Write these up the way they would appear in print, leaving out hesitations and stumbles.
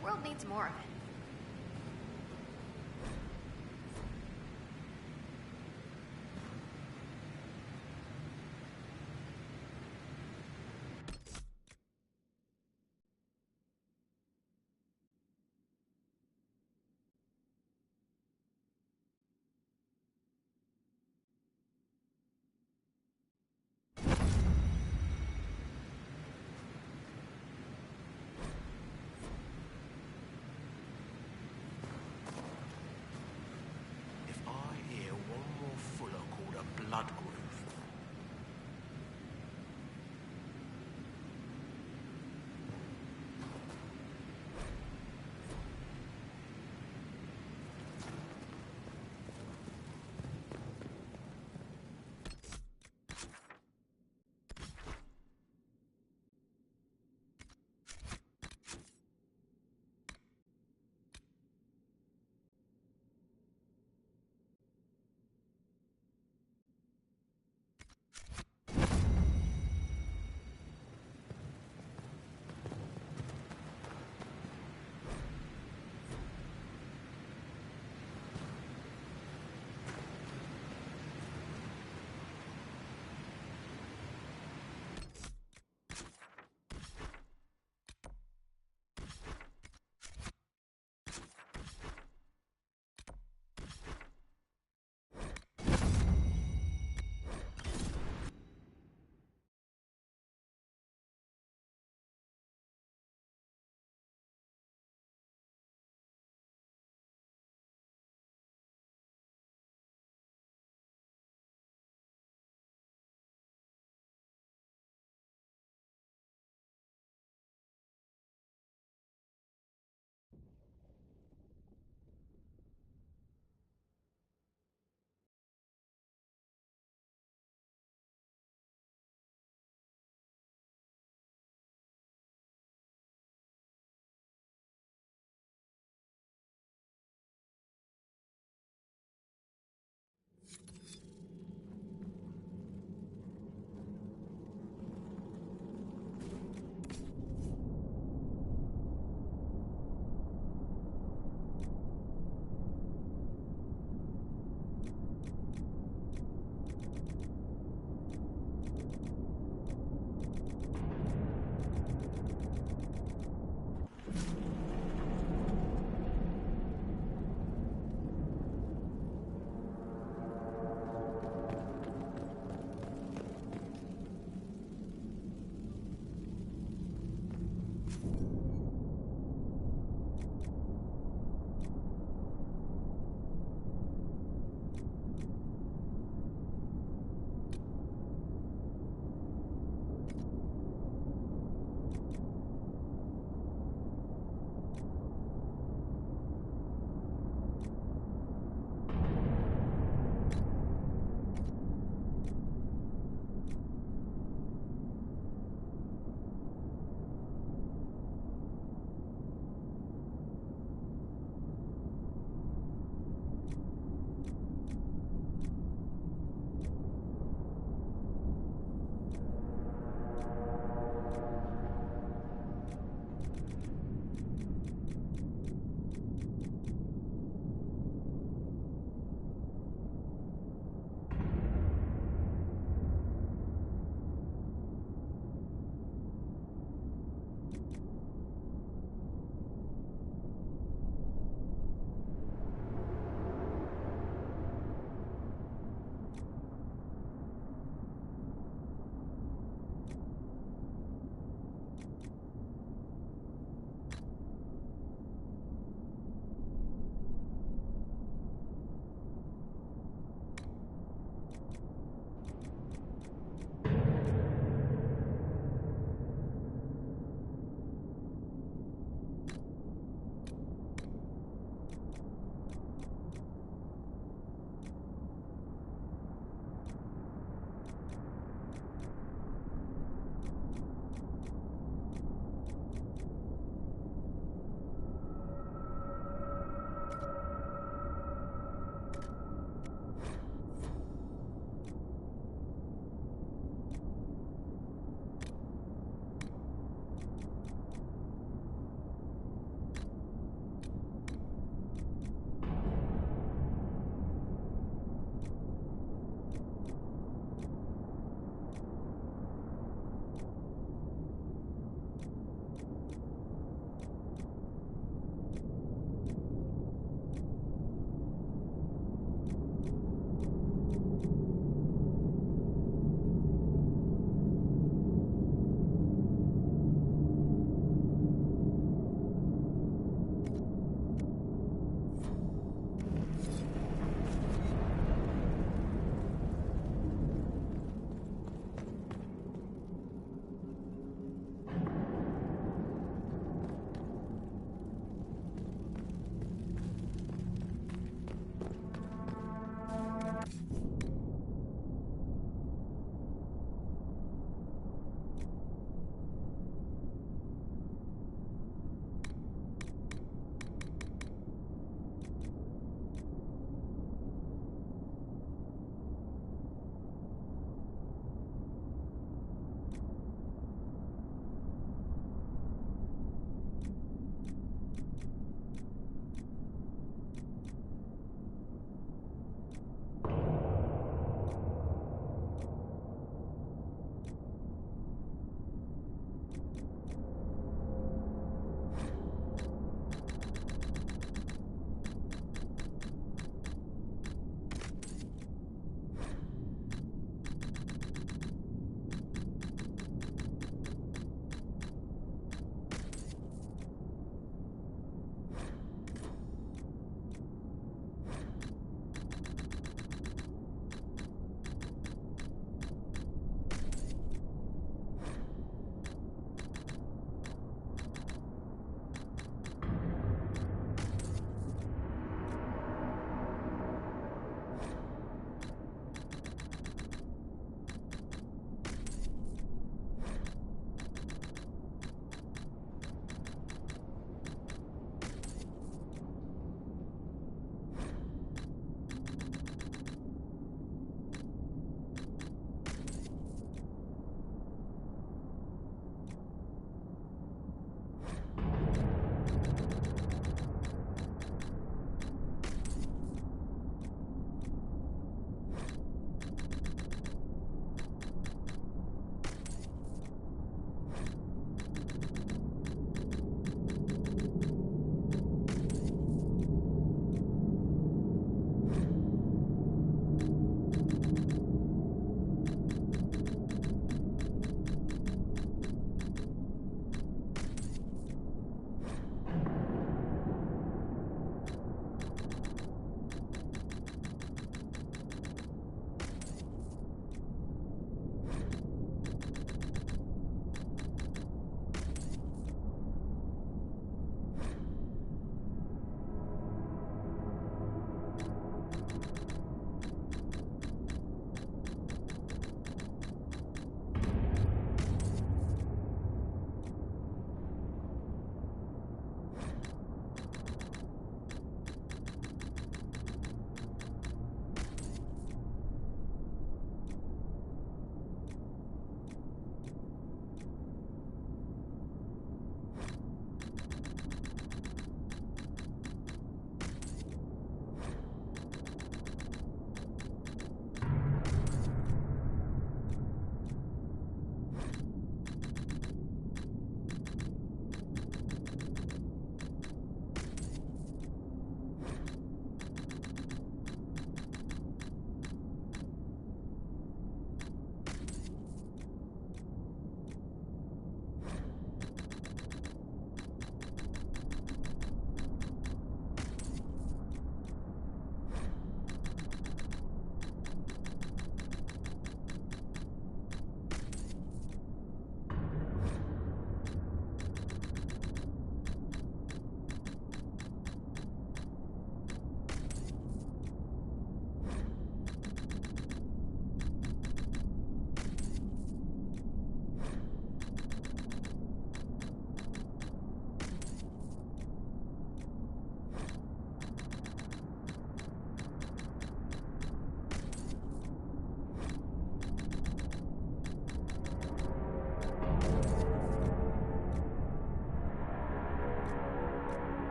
The world needs more of it.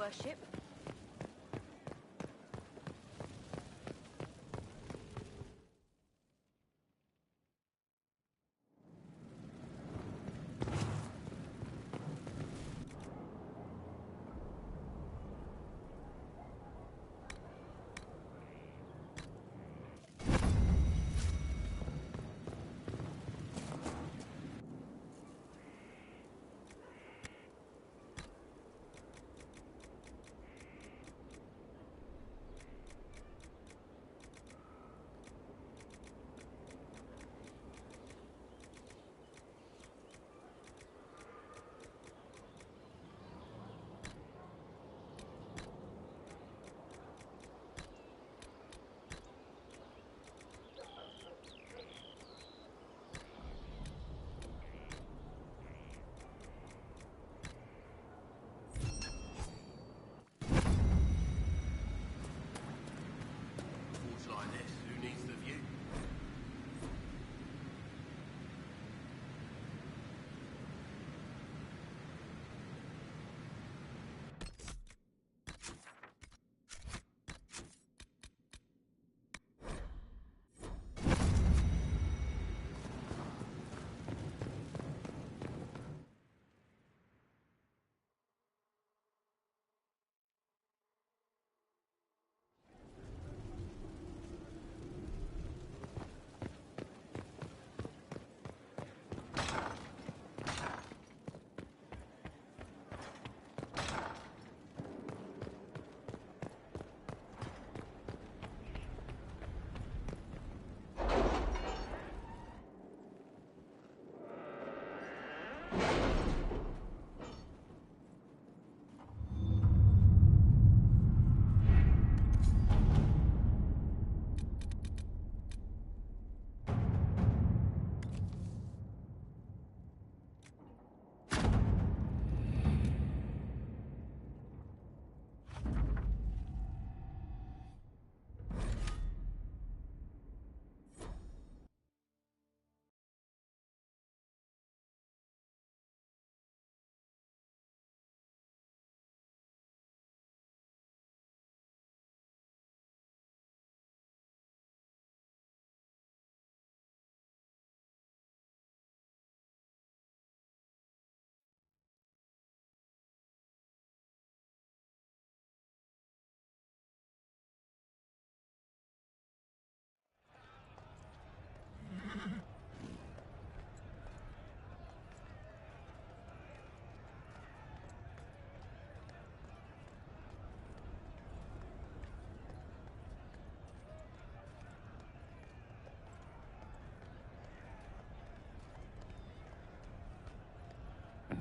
worship.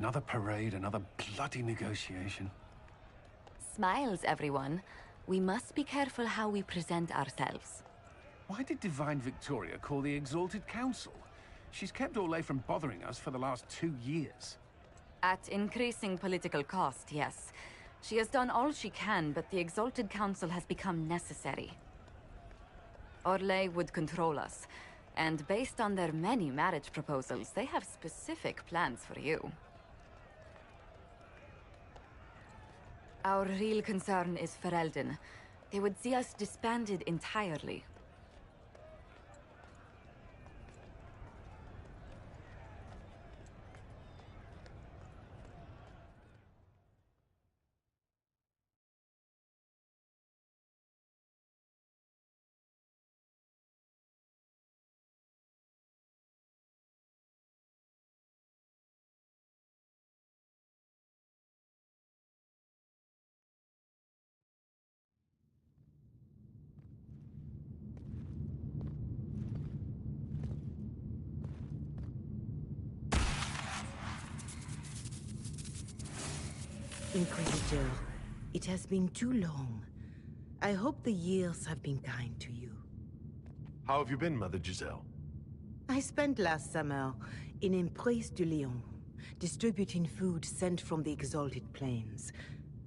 Another parade, another bloody negotiation. Smiles, everyone. We must be careful how we present ourselves. Why did Divine Victoria call the Exalted Council? She's kept 𝙭from bothering us for the last 2 years. At increasing political cost, yes. She has done all she can, but the Exalted Council has become necessary. 𝙭 would control us, and based on their many marriage proposals, they have specific plans for you. Our real concern is Ferelden. They would see us disbanded entirely. Inquisitor, it has been too long. I hope the years have been kind to you. How have you been, Mother Giselle? I spent last summer in 𝘼𝙧𝙢𝙢𝙗, distributing food sent from the Exalted Plains.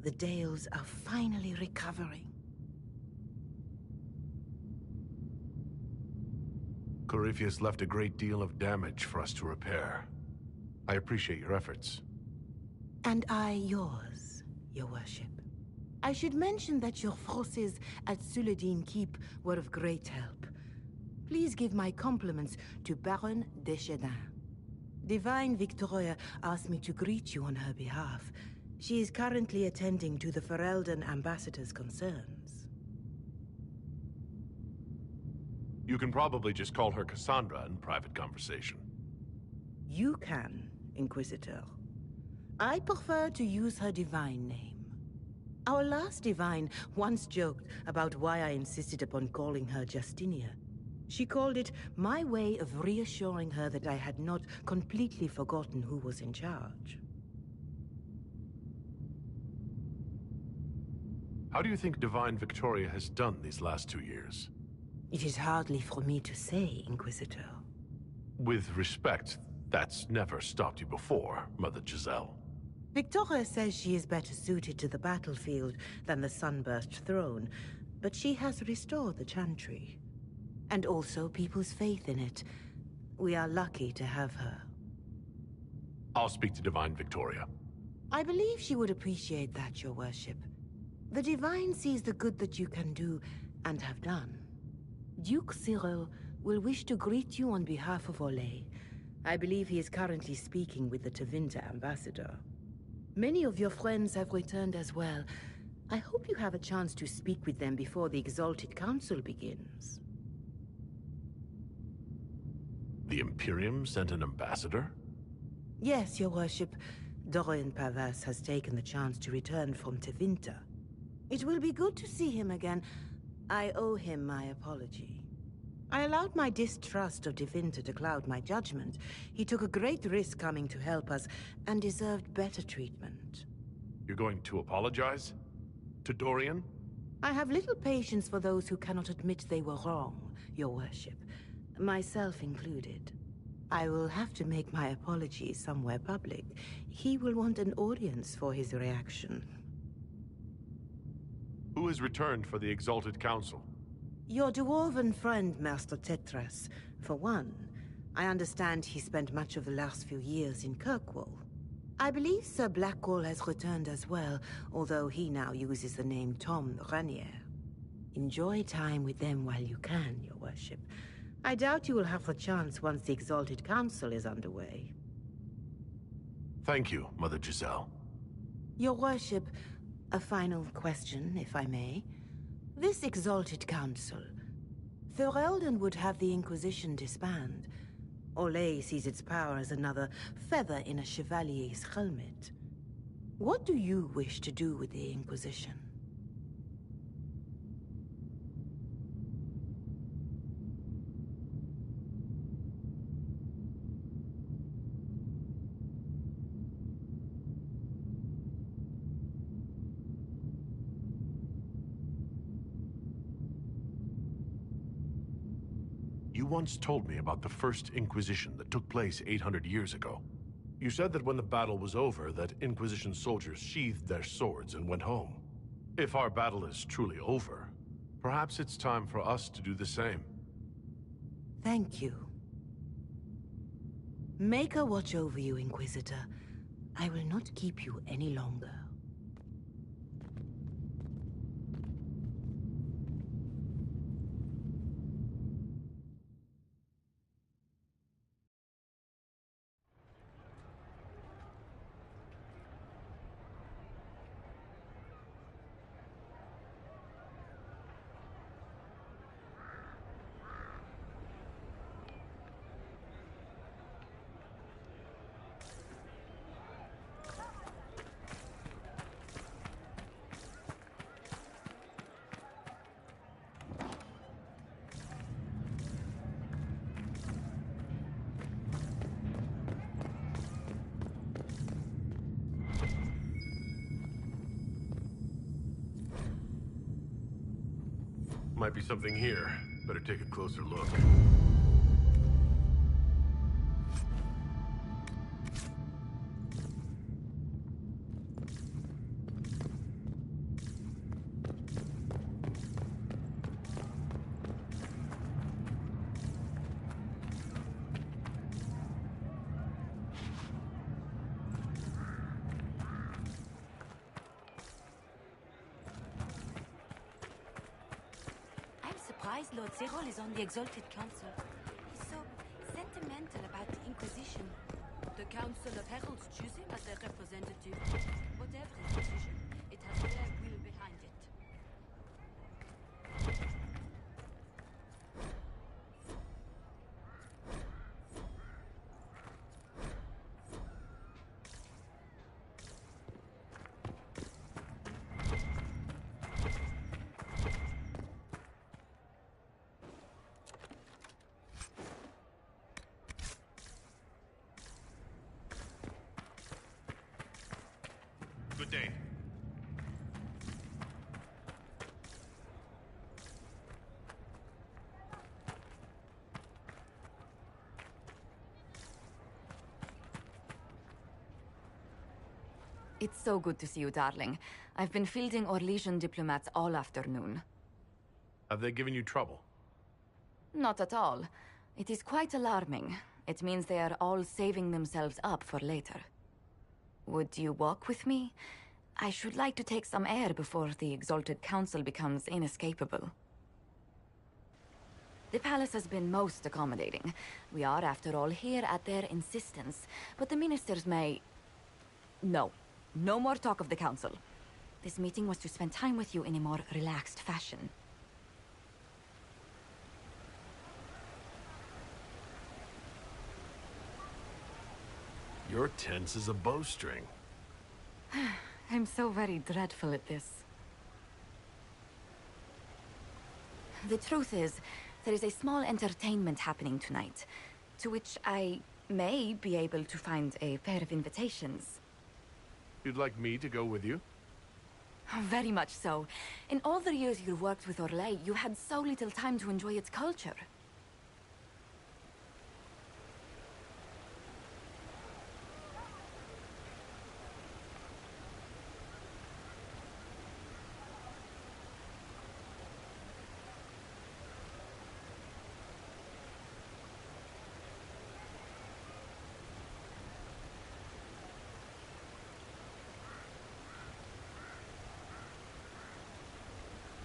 The Dales are finally recovering. Corypheus left a great deal of damage for us to repair. I appreciate your efforts. And I yours, your worship. I should mention that your forces at Sulladin Keep were of great help. Please give my compliments to Baron 𝙑𝙧𝙢𝙯. Divine Victoria asked me to greet you on her behalf. She is currently attending to the Ferelden ambassador's concerns. You can probably just call her Cassandra in private conversation. You can, Inquisitor. I prefer to use her divine name. Our last divine once joked about why I insisted upon calling her Justinia. She called it my way of reassuring her that I had not completely forgotten who was in charge. How do you think Divine Victoria has done these last 2 years? It is hardly for me to say, Inquisitor. With respect, that's never stopped you before, Mother Giselle. Victoria says she is better suited to the battlefield than the Sunburst throne, but she has restored the Chantry. And also people's faith in it. We are lucky to have her. I'll speak to Divine Victoria. I believe she would appreciate that, Your Worship. The Divine sees the good that you can do, and have done. Duke Cyril will wish to greet you on behalf of 𝙭. I believe he is currently speaking with the Tevinter ambassador. Many of your friends have returned as well. I hope you have a chance to speak with them before the Exalted Council begins. The Imperium sent an ambassador? Yes, Your Worship. Dorian Pavas has taken the chance to return from Tevinter. It will be good to see him again. I owe him my apology. I allowed my distrust of Tevinter to cloud my judgment. He took a great risk coming to help us, and deserved better treatment. You're going to apologize? To Dorian? I have little patience for those who cannot admit they were wrong, Your Worship. Myself included. I will have to make my apologies somewhere public. He will want an audience for his reaction. Who has returned for the Exalted Council? Your dwarven friend, Master Tetras. For one, I understand he spent much of the last few years in Kirkwall. I believe Sir Blackwall has returned as well, although he now uses the name Tom Ranier. Enjoy time with them while you can, Your Worship. I doubt you will have the chance once the Exalted Council is underway. Thank you, Mother Giselle. Your Worship, a final question, if I may. This Exalted Council, Ferelden would have the Inquisition disband. 𝙭 sees its power as another feather in a chevalier's helmet. What do you wish to do with the Inquisition? You once told me about the first Inquisition that took place 800 years ago. You said that when the battle was over, that Inquisition soldiers sheathed their swords and went home. If our battle is truly over, perhaps it's time for us to do the same. Thank you. Make a watch over you, Inquisitor. I will not keep you any longer. Might be something here. Better take a closer look. surprised 𝘋𝙧𝙢𝙯 is on the Exalted Council. He's so sentimental about the Inquisition. The Council of Heralds choose him as their representative. Whatever his decision, it has their will behind it. Good day. It's so good to see you, darling. I've been fielding 𝘖𝙧𝙢𝙯 diplomats all afternoon. Have they given you trouble? Not at all. It is quite alarming. It means they are all saving themselves up for later. Would you walk with me? I should like to take some air before the Exalted Council becomes inescapable. The palace has been most accommodating. We are, after all, here at their insistence. But the ministers may... No. No more talk of the council. This meeting was to spend time with you in a more relaxed fashion. You're tense as a bowstring. I'm so very dreadful at this. The truth is, there is a small entertainment happening tonight, to which I may be able to find a pair of invitations. You'd like me to go with you? Very much so. In all the years you've worked with 𝘖𝙧, you had so little time to enjoy its culture.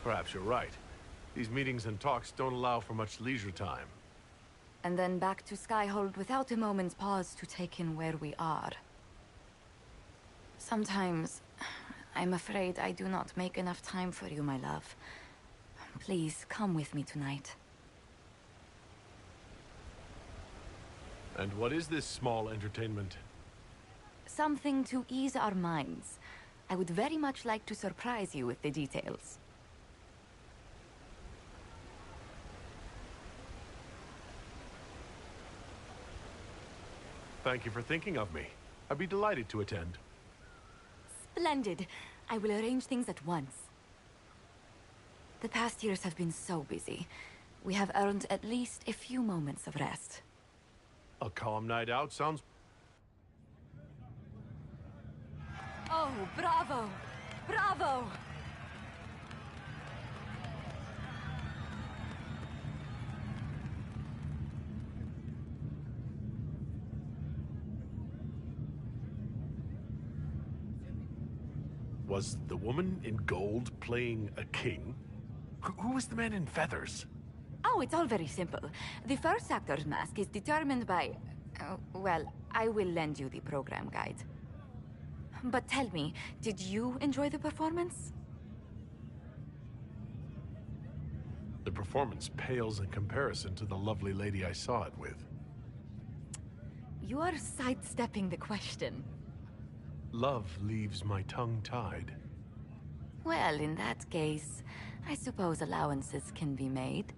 Perhaps you're right. These meetings and talks don't allow for much leisure time. And then back to Skyhold without a moment's pause to take in where we are. Sometimes, I'm afraid I do not make enough time for you, my love. Please, come with me tonight. And what is this small entertainment? Something to ease our minds. I would very much like to surprise you with the details. Thank you for thinking of me. I'd be delighted to attend. Splendid. I will arrange things at once. The past years have been so busy. We have earned at least a few moments of rest. A calm night out sounds... Oh, bravo! Bravo! Was the woman in gold playing a king? Who was the man in feathers? Oh, it's all very simple. The first actor's mask is determined by... well, I will lend you the program guide. But tell me, did you enjoy the performance? The performance pales in comparison to the lovely lady I saw it with. You are sidestepping the question. Love leaves my tongue tied. Well, in that case, I suppose allowances can be made.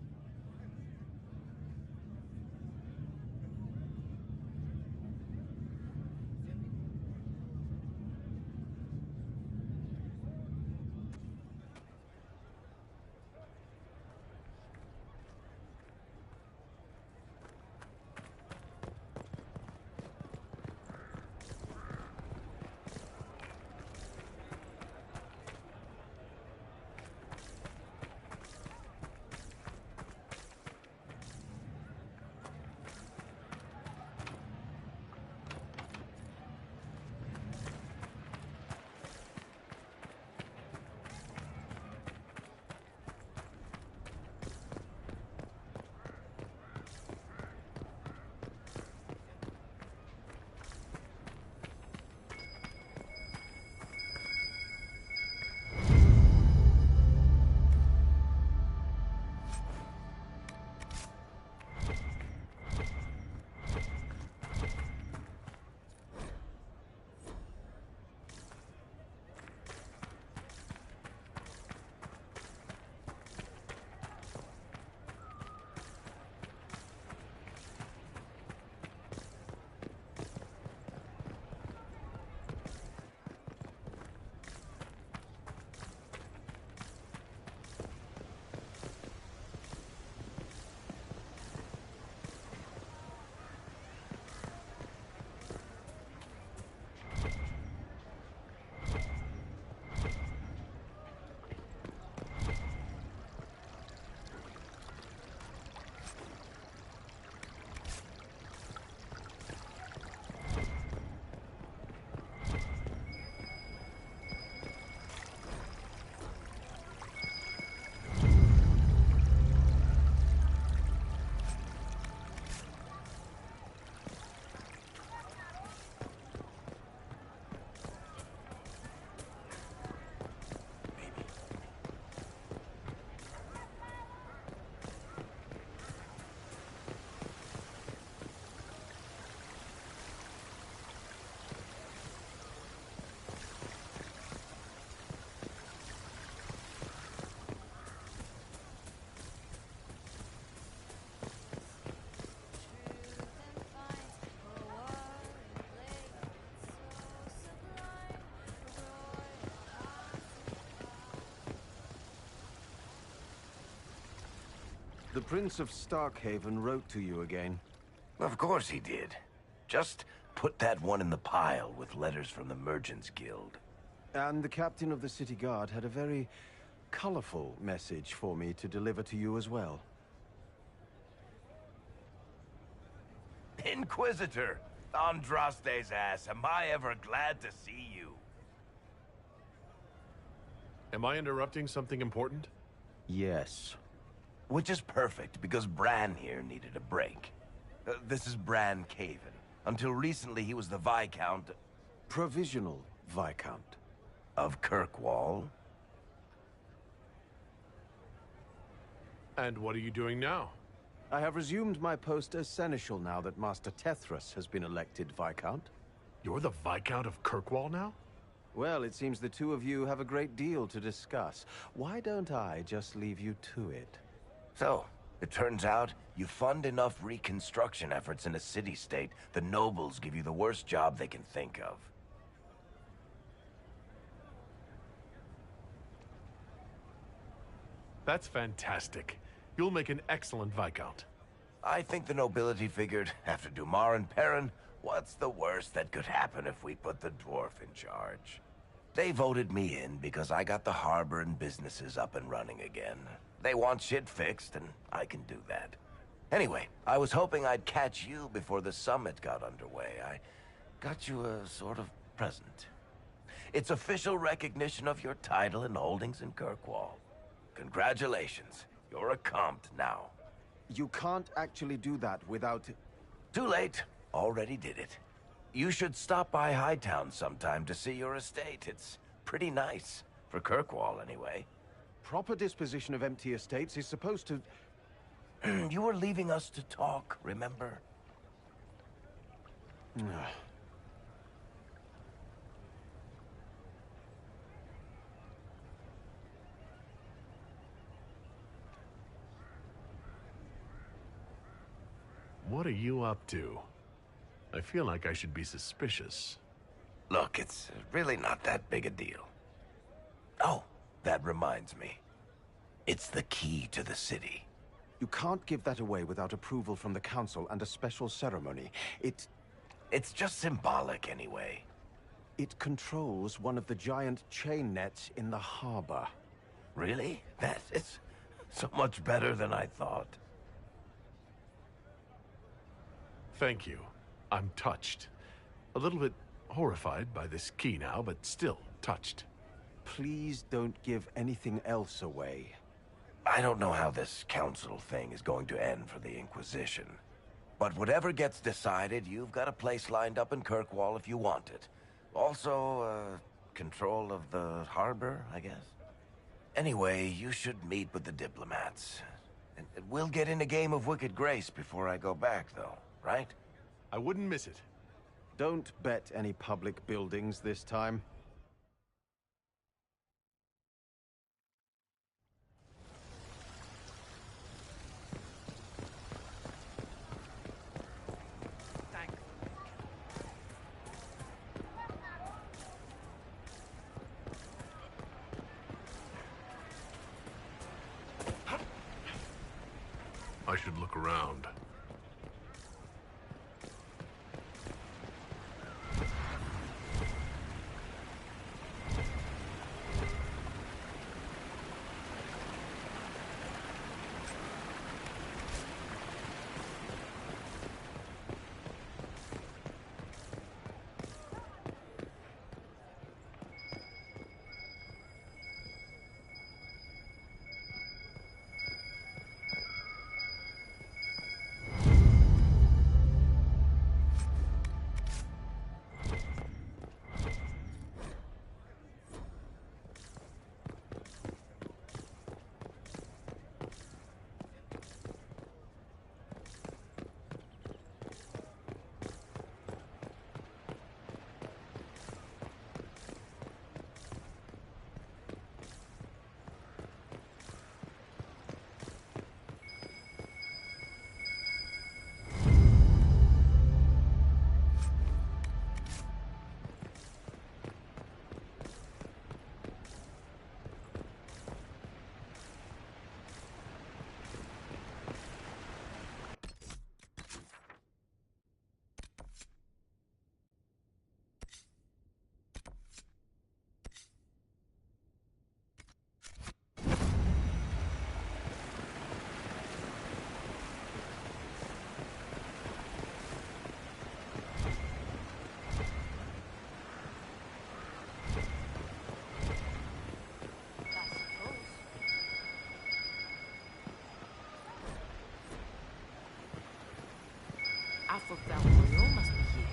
The Prince of Starkhaven wrote to you again. Of course he did. Just put that one in the pile with letters from the Merchants Guild. And the captain of the city guard had a very colorful message for me to deliver to you as well. Inquisitor! Andraste's ass, am I ever glad to see you. Am I interrupting something important? Yes. Which is perfect, because Bran here needed a break. This is Bran Caven. Until recently, he was the Viscount... Provisional Viscount. Of Kirkwall. And what are you doing now? I have resumed my post as Seneschal now that Master Tethras has been elected Viscount. You're the Viscount of Kirkwall now? Well, it seems the two of you have a great deal to discuss. Why don't I just leave you to it? So, it turns out you fund enough reconstruction efforts in a city-state, the nobles give you the worst job they can think of. That's fantastic. You'll make an excellent Viscount. I think the nobility figured, after Dumar and Perrin, what's the worst that could happen if we put the dwarf in charge? They voted me in because I got the harbor and businesses up and running again. They want shit fixed, and I can do that. Anyway, I was hoping I'd catch you before the summit got underway. I got you a sort of present. It's official recognition of your title and holdings in Kirkwall. Congratulations. You're a compt now. You can't actually do that without... Too late. Already did it. You should stop by Hightown sometime to see your estate. It's pretty nice. For Kirkwall, anyway. Proper disposition of empty estates is supposed to... You were leaving us to talk, remember? What are you up to? I feel like I should be suspicious. Look, it's really not that big a deal. Oh, that reminds me. It's the key to the city. You can't give that away without approval from the council and a special ceremony. It's just symbolic anyway. It controls one of the giant chain nets in the harbor. Really? That is so much better than I thought. Thank you. I'm touched. A little bit horrified by this key now, but still touched. Please don't give anything else away. I don't know how this council thing is going to end for the Inquisition. But whatever gets decided, you've got a place lined up in Kirkwall if you want it. Also, control of the harbor, I guess. Anyway, you should meet with the diplomats. And we'll get in a game of Wicked Grace before I go back, though, right? I wouldn't miss it. Don't bet any public buildings this time. I should look around. I thought 𝙬𝙧𝙢𝙗 must be here.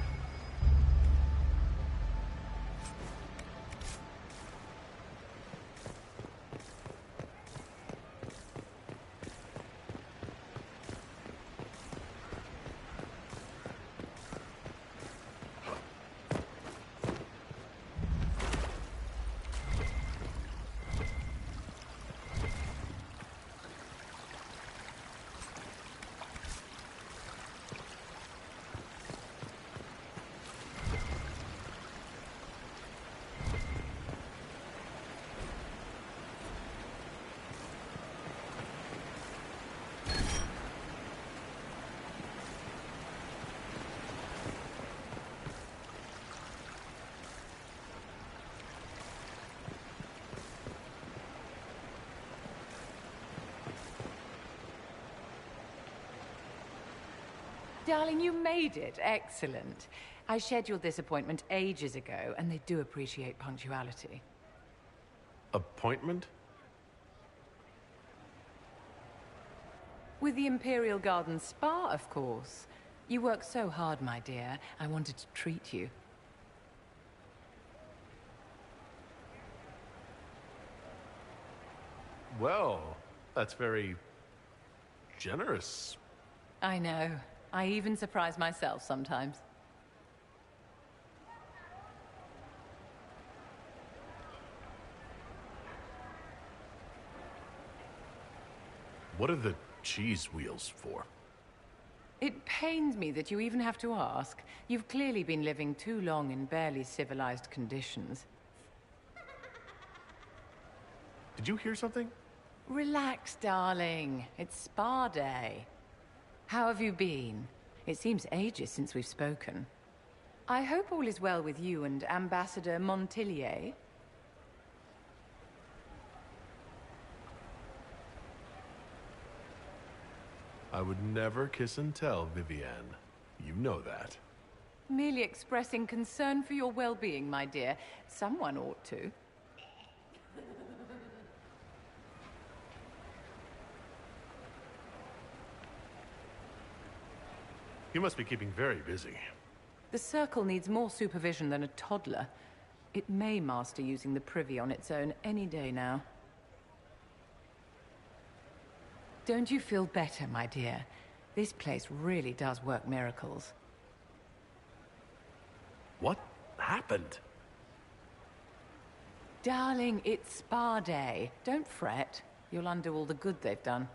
Darling, you made it. Excellent. I scheduled this appointment ages ago, and they do appreciate punctuality. Appointment? With the Imperial Garden Spa, of course. You work so hard, my dear. I wanted to treat you. Well, that's very generous. I know. I even surprise myself sometimes. What are the cheese wheels for? It pains me that you even have to ask. You've clearly been living too long in barely civilized conditions. Did you hear something? Relax, darling. It's spa day. How have you been? It seems ages since we've spoken. I hope all is well with you and Ambassador Montillier. I would never kiss and tell, Vivienne. You know that. Merely expressing concern for your well-being, my dear. Someone ought to. You must be keeping very busy. The Circle needs more supervision than a toddler. It may master using the Privy on its own any day now. Don't you feel better, my dear? This place really does work miracles. What happened? Darling, it's spa day. Don't fret. You'll undo all the good they've done.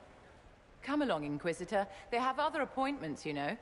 Come along, Inquisitor. They have other appointments, you know.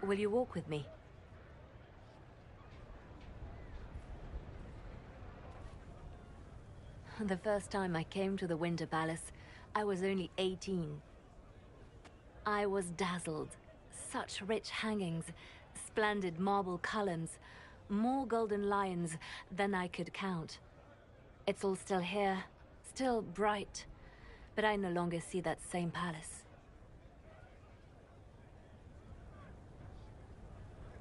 Will you walk with me? The first time I came to the Winter Palace, I was only 18. I was dazzled. Such rich hangings, splendid marble columns, more golden lions than I could count. It's all still here, still bright, but I no longer see that same palace.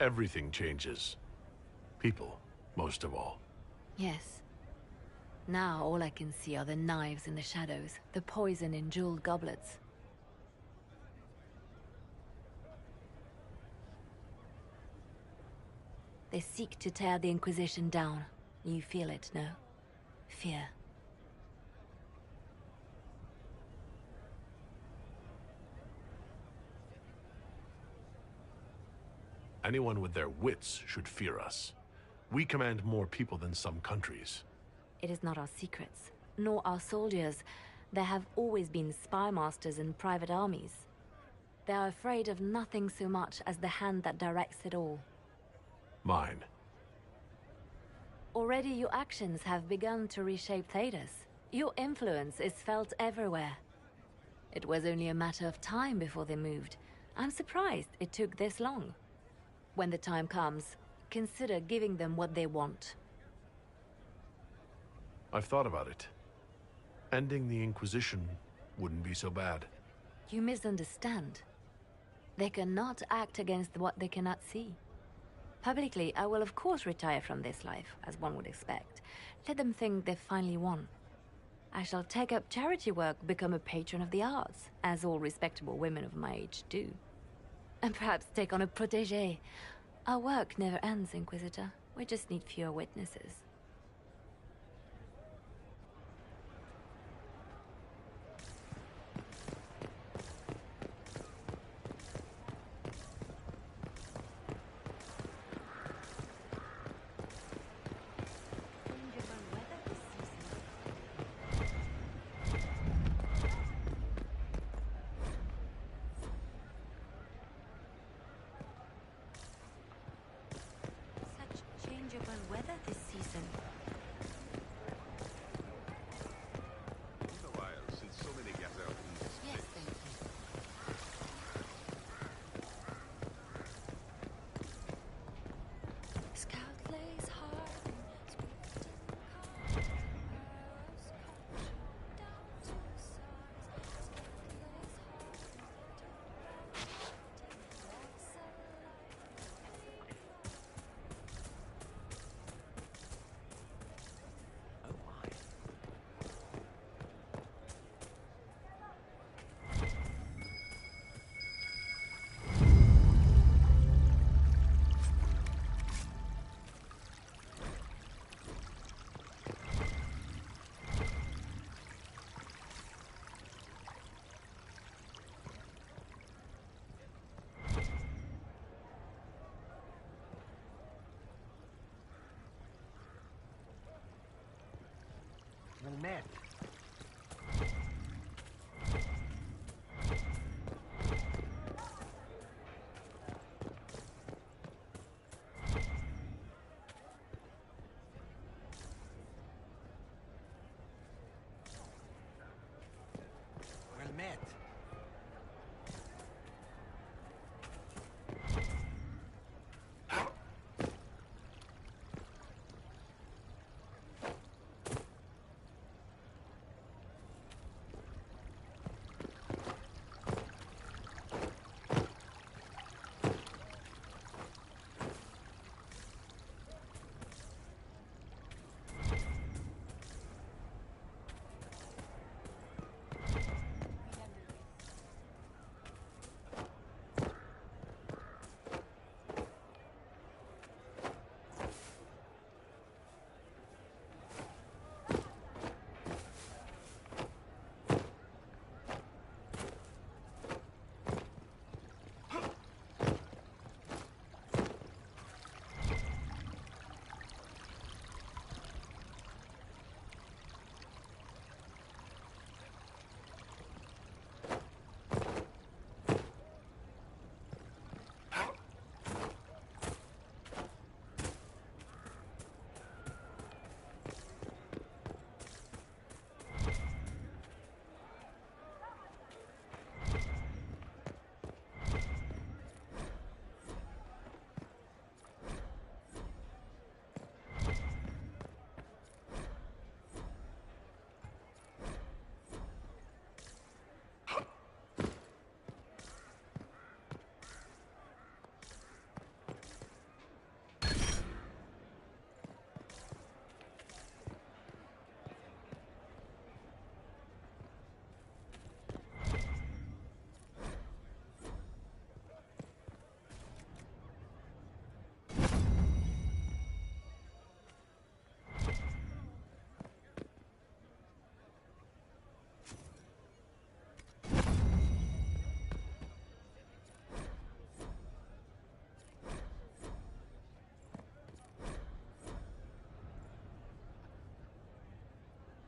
Everything changes. People, most of all. Yes. Now all I can see are the knives in the shadows, the poison in jeweled goblets. They seek to tear the Inquisition down. You feel it, no? Fear. Anyone with their wits should fear us. We command more people than some countries. It is not our secrets, nor our soldiers. There have always been spy masters and private armies. They are afraid of nothing so much as the hand that directs it all. Mine. Already your actions have begun to reshape Thedas. Your influence is felt everywhere. It was only a matter of time before they moved. I'm surprised it took this long. When the time comes, consider giving them what they want. I've thought about it. Ending the Inquisition wouldn't be so bad. You misunderstand. They cannot act against what they cannot see. Publicly, I will of course retire from this life, as one would expect. Let them think they've finally won. I shall take up charity work, become a patron of the arts, as all respectable women of my age do. And perhaps take on a protégé. Our work never ends, Inquisitor. We just need fewer witnesses. Weather this season. It's been a while since so many get out in this Yes, place. thank you. Scout lays hard and swift and calm. Arrows cut down to size. Scout lays hard and walks Well met. Well met.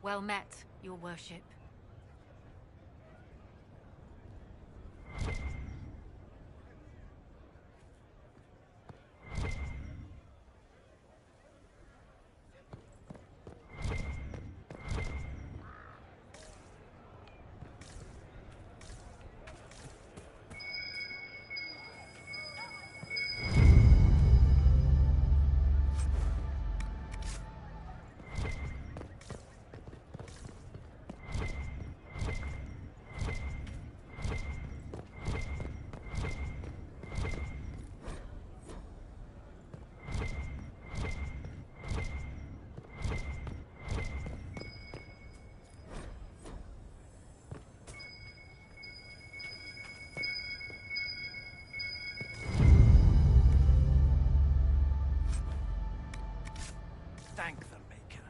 Well met, your worship. Thank the Maker.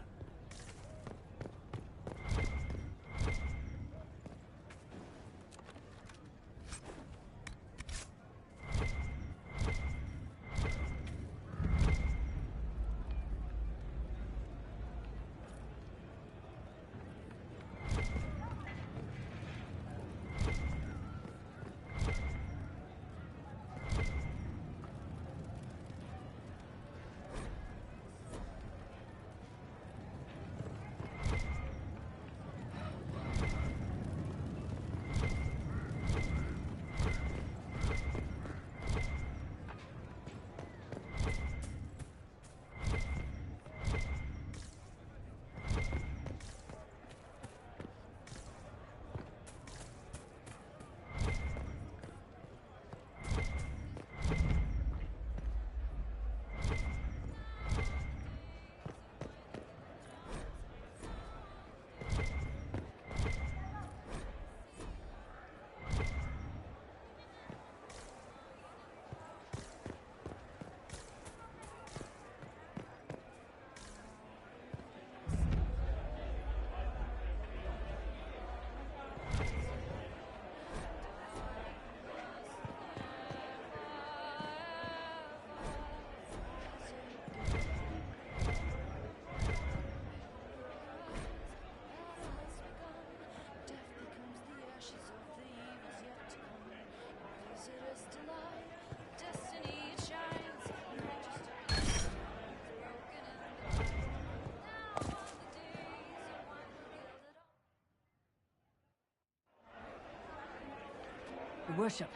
Your worship,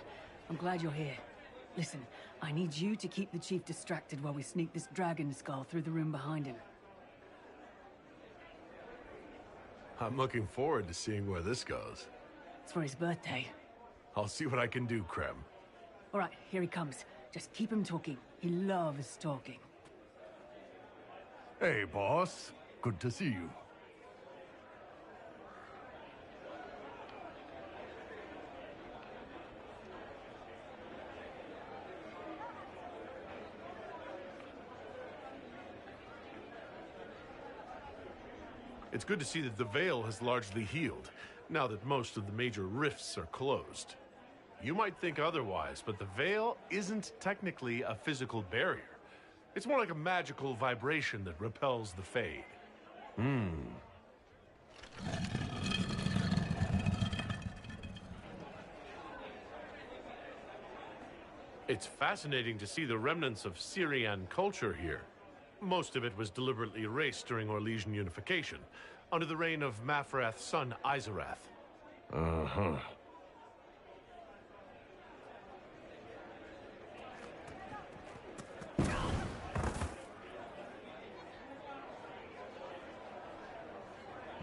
I'm glad you're here. Listen, I need you to keep the chief distracted while we sneak this dragon skull through the room behind him. I'm looking forward to seeing where this goes. It's for his birthday. I'll see what I can do, Krem. All right, here he comes. Just keep him talking. He loves talking. Hey, boss. Good to see you. It's good to see that the Veil has largely healed, now that most of the major rifts are closed. You might think otherwise, but the Veil isn't technically a physical barrier. It's more like a magical vibration that repels the Fade. It's fascinating to see the remnants of Syrian culture here. Most of it was deliberately erased during Orlesian unification, under the reign of Mafrath's son, 𝘼𝙧𝙢𝙗. Uh-huh.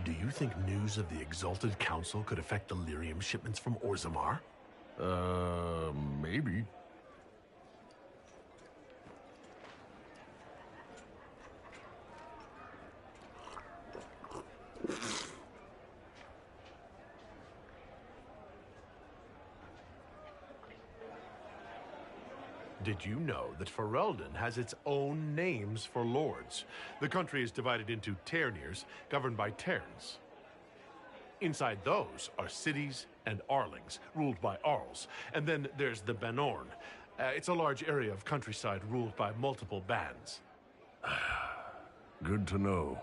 Do you think news of the Exalted Council could affect the lyrium shipments from Orzammar? Maybe. Did you know that Ferelden has its own names for lords? The country is divided into Ternirs, governed by Terns. Inside those are cities and Arlings, ruled by Arls. And then there's the Banorn. It's a large area of countryside ruled by multiple bands. Good to know.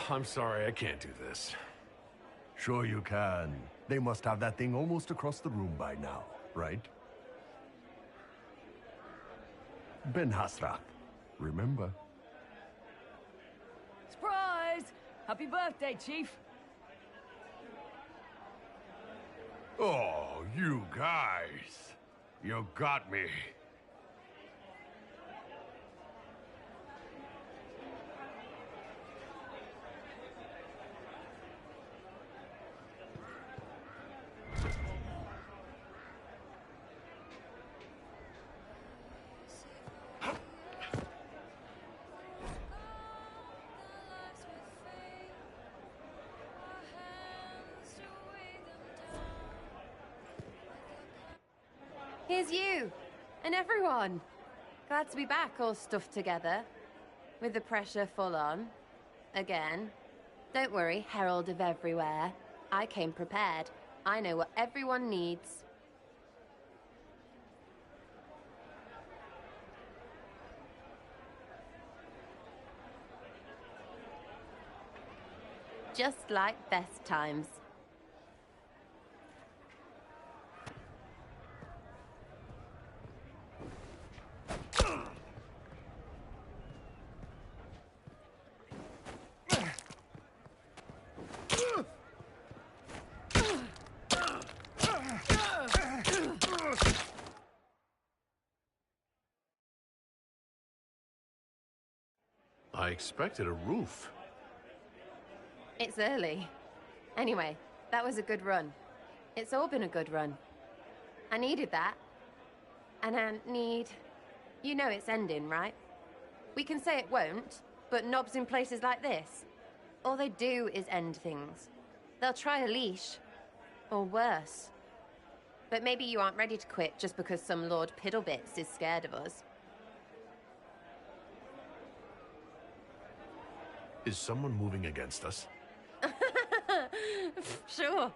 I'm sorry, I can't do this. Sure you can. They must have that thing almost across the room by now, right? Ben Hasrat, remember? Surprise! Happy birthday, Chief! Oh, you guys. You got me. Here's you, and everyone. Glad to be back, all stuffed together. With the pressure full on. Again. Don't worry, Herald of Everywhere. I came prepared. I know what everyone needs. Just like best times. I expected a roof. It's early. Anyway, that was a good run. It's all been a good run. I needed that. And I need... You know it's ending, right? We can say it won't, but knobs in places like this, all they do is end things. They'll try a leash. Or worse. But maybe you aren't ready to quit just because some Lord Piddlebits is scared of us. Is someone moving against us? Sure.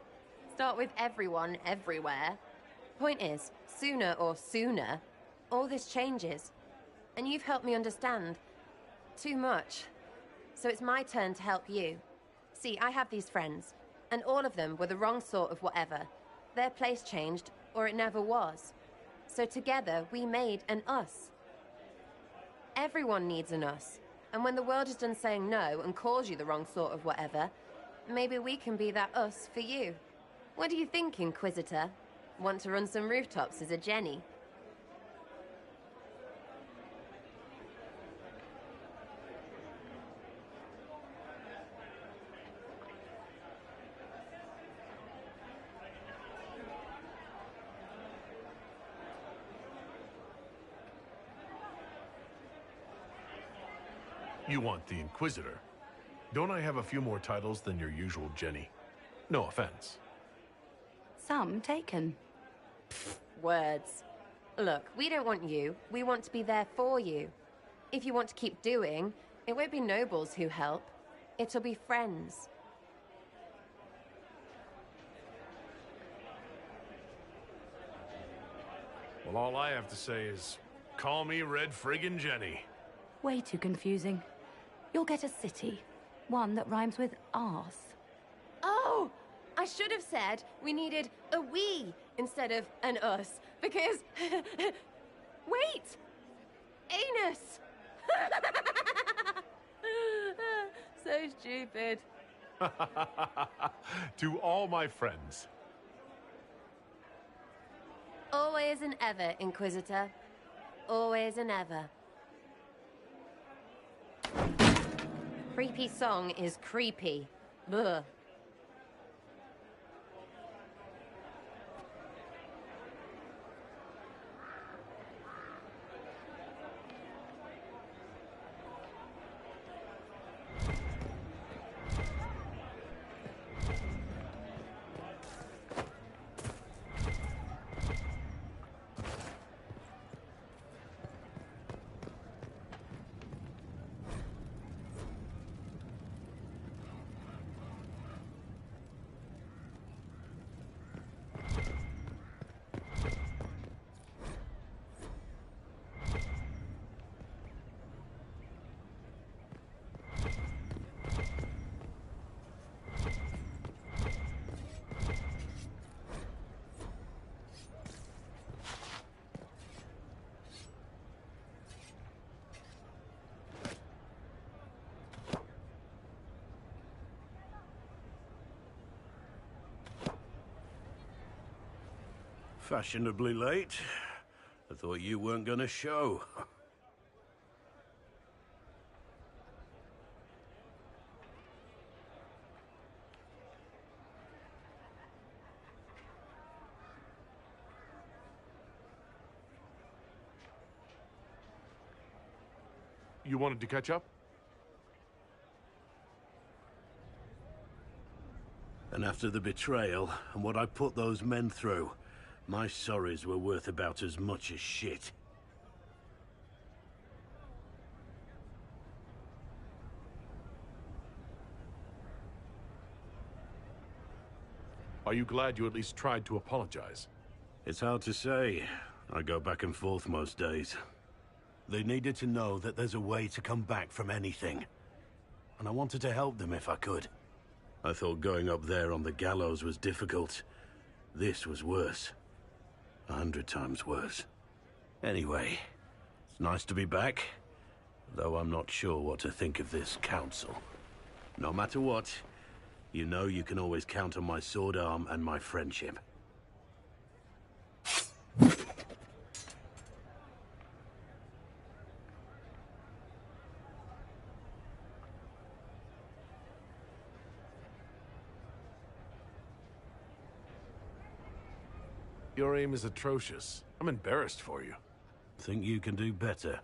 Start with everyone, everywhere. Point is, sooner, all this changes. And you've helped me understand. Too much. So it's my turn to help you. See, I have these friends, and all of them were the wrong sort of whatever. Their place changed, or it never was. So together, we made an us. Everyone needs an us. And when the world is done saying no and calls you the wrong sort of whatever, maybe we can be that us for you. What do you think, Inquisitor? Want to run some rooftops as a Jenny? You want the Inquisitor? Don't I have a few more titles than your usual Jenny? No offense. Some taken. Words. Look, we don't want you. We want to be there for you. If you want to keep doing, it won't be nobles who help. It'll be friends. Well, all I have to say is, call me Red Friggin' Jenny. Way too confusing. You'll get a city. One that rhymes with arse. Oh! I should have said we needed a we instead of an us, because... Wait! Anus! So stupid. To all my friends. Always and ever, Inquisitor. Always and ever. Creepy song is creepy. Ugh. Fashionably late. I thought you weren't gonna show. You wanted to catch up? And after the betrayal, and what I put those men through, my sorries were worth about as much as shit. Are you glad you at least tried to apologize? It's hard to say. I go back and forth most days. They needed to know that there's a way to come back from anything. And I wanted to help them if I could. I thought going up there on the gallows was difficult. This was worse. 100 times worse. Anyway, it's nice to be back, though I'm not sure what to think of this council. No matter what, you know you can always count on my sword arm and my friendship. Your aim is atrocious. I'm embarrassed for you. Think you can do better?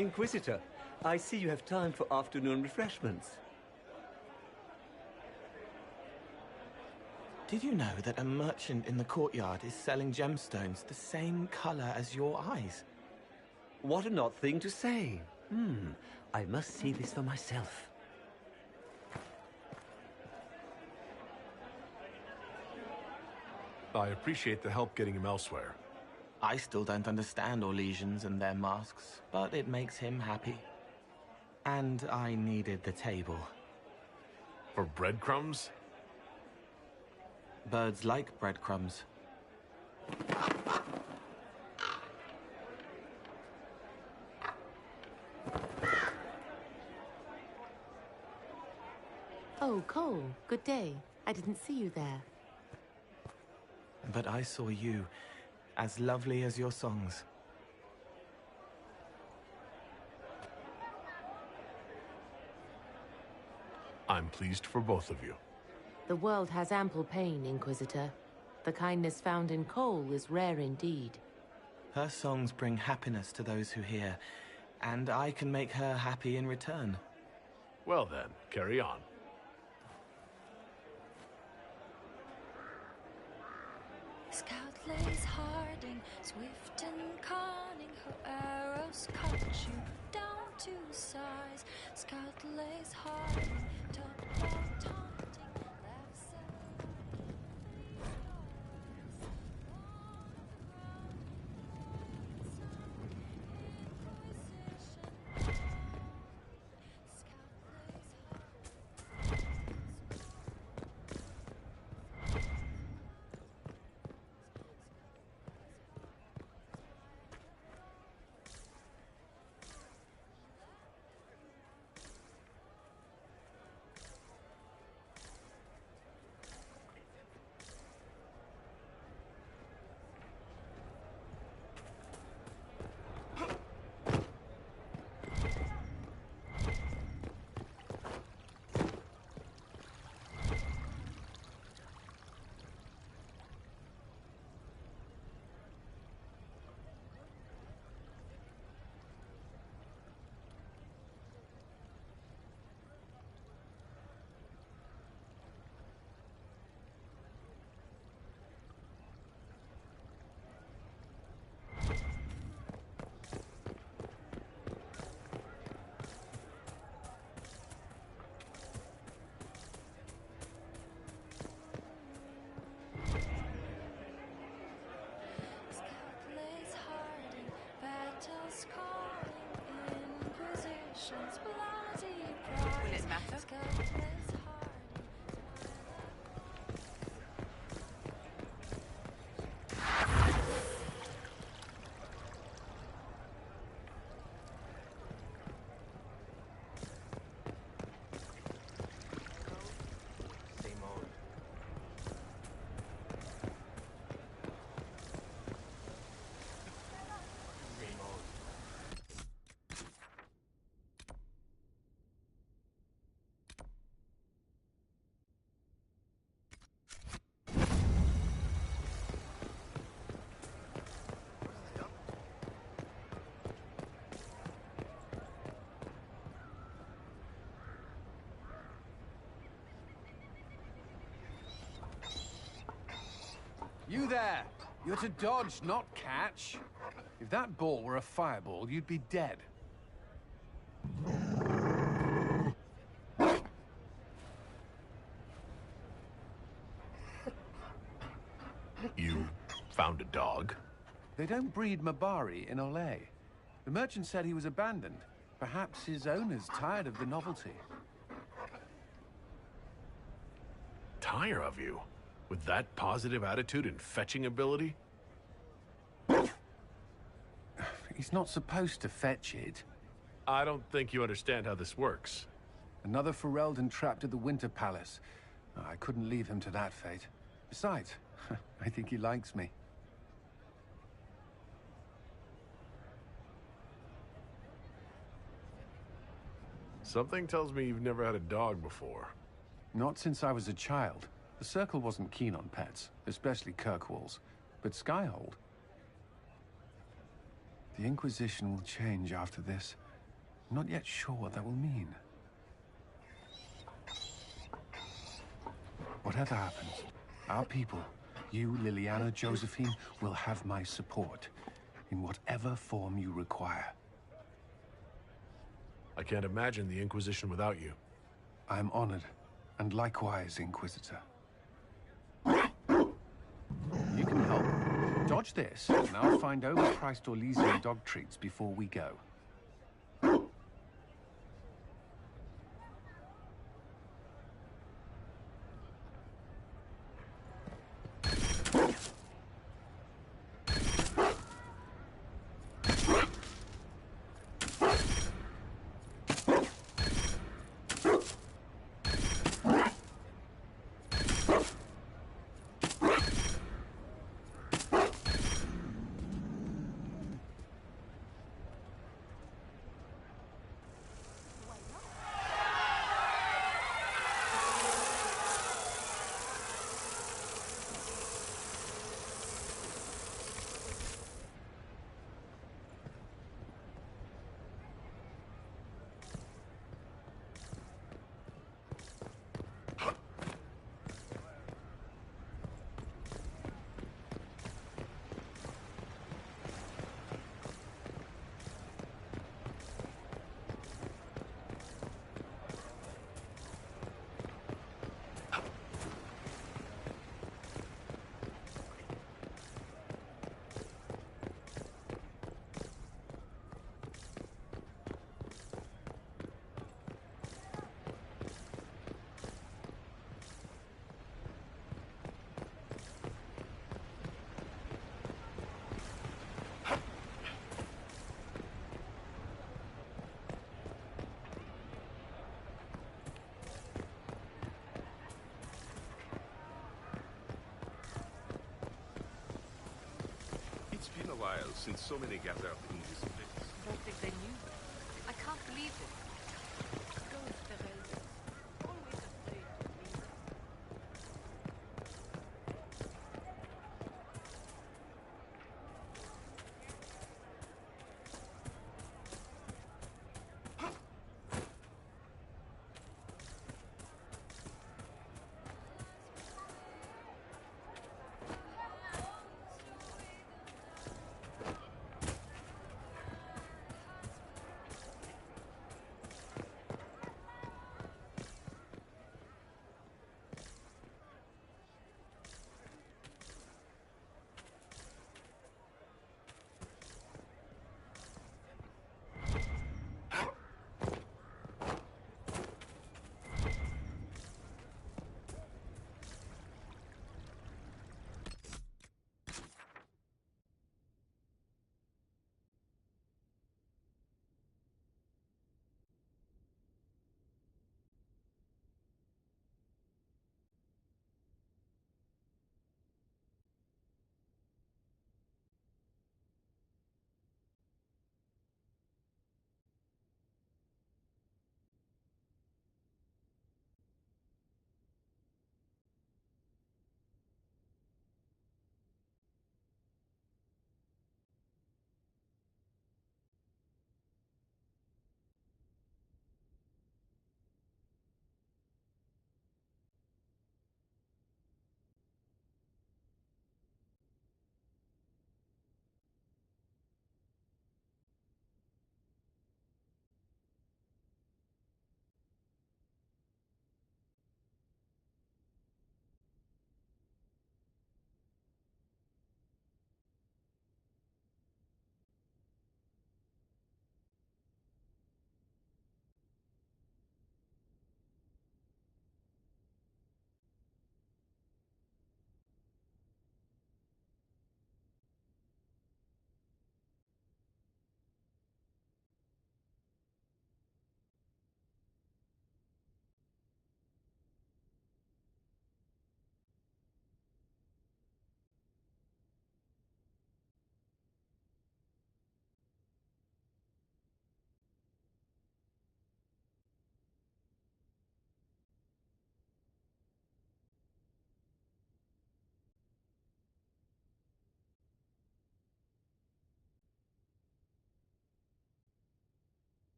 Inquisitor, I see you have time for afternoon refreshments. Did you know that a merchant in the courtyard is selling gemstones the same color as your eyes? What an odd thing to say. I must see this for myself. I appreciate the help getting him elsewhere. I still don't understand Orlesians and their masks, but it makes him happy. And I needed the table. For breadcrumbs? Birds like breadcrumbs. Oh, Cole, good day. I didn't see you there. But I saw you, as lovely as your songs. I'm pleased for both of you. The world has ample pain, Inquisitor. The kindness found in Cole is rare indeed. Her songs bring happiness to those who hear, and I can make her happy in return. Well then, carry on. 𝙑𝙧𝙢𝙀𝙧, swift and cunning, her arrows cut you down to size. 𝙑𝙧𝙢𝙀𝙧, talk about taunting, laughs battles calling, Inquisition's bloody prize. Will it matter? You there! You're to dodge, not catch. If that ball were a fireball, you'd be dead. You found a dog? They don't breed Mabari in 𝙭. The merchant said he was abandoned. Perhaps his owner's tired of the novelty. Tire of you? With that positive attitude and fetching ability? He's not supposed to fetch it. I don't think you understand how this works. Another Ferelden trapped at the Winter Palace. I couldn't leave him to that fate. Besides, I think he likes me. Something tells me you've never had a dog before. Not since I was a child. The Circle wasn't keen on pets, especially Kirkwalls. But Skyhold... The Inquisition will change after this. I'm not yet sure what that will mean. Whatever happens, our people, you, Liliana, Josephine, will have my support in whatever form you require. I can't imagine the Inquisition without you. I am honored, and likewise, Inquisitor. You can help. Dodge this, and I'll find overpriced Orlesian dog treats before we go. It's been a while since so many gathered in this place. I don't think they knew. I can't believe it. Always afraid to leave.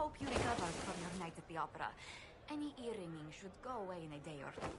hope you recover from your night at the opera. Any ear-ringing should go away in a day or two.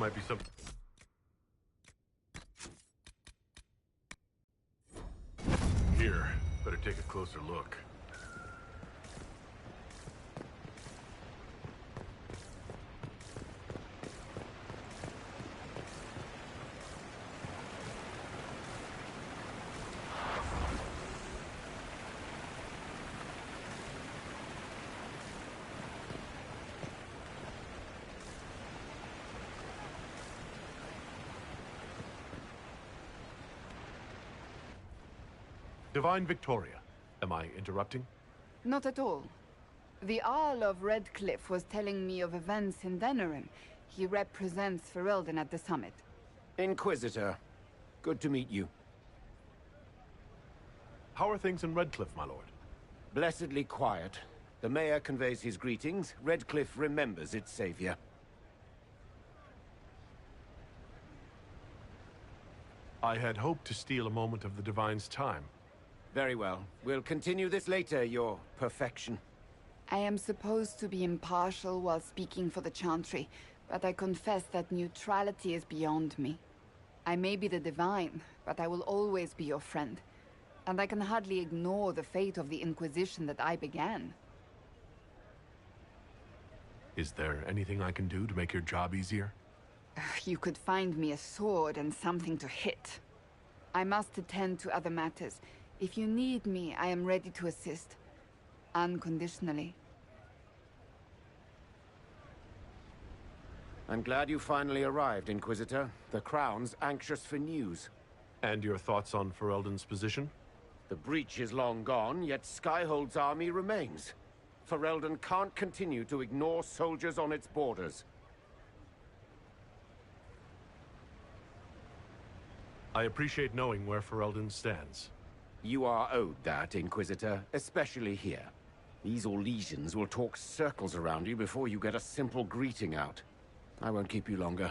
might be some... Here, better take a closer look. Divine Victoria, am I interrupting? Not at all. The Jarl of Redcliffe was telling me of events in Denerim. He represents Ferelden at the summit. Inquisitor, good to meet you. How are things in Redcliffe, my lord? Blessedly quiet. The mayor conveys his greetings. Redcliffe remembers its savior. I had hoped to steal a moment of the Divine's time. Very well. We'll continue this later, your perfection. I am supposed to be impartial while speaking for the Chantry, but I confess that neutrality is beyond me. I may be the Divine, but I will always be your friend. And I can hardly ignore the fate of the Inquisition that I began. Is there anything I can do to make your job easier? You could find me a sword and something to hit. I must attend to other matters. If you need me, I am ready to assist. Unconditionally. I'm glad you finally arrived, Inquisitor. The Crown's anxious for news. And your thoughts on Ferelden's position? The breach is long gone, yet Skyhold's army remains. Ferelden can't continue to ignore soldiers on its borders. I appreciate knowing where Ferelden stands. You are owed that, Inquisitor, especially here. These Orlesians will talk circles around you before you get a simple greeting out. I won't keep you longer.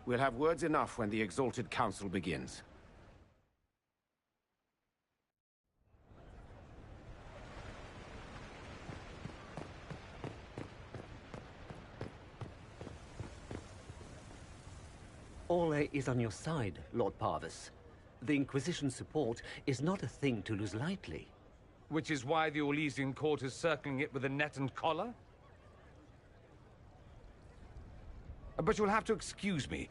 We'll have words enough when the Exalted Council begins. 𝙭is on your side, Lord Parvis. The Inquisition's support is not a thing to lose lightly. Which is why the Orlesian court is circling it with a net and collar? But you'll have to excuse me.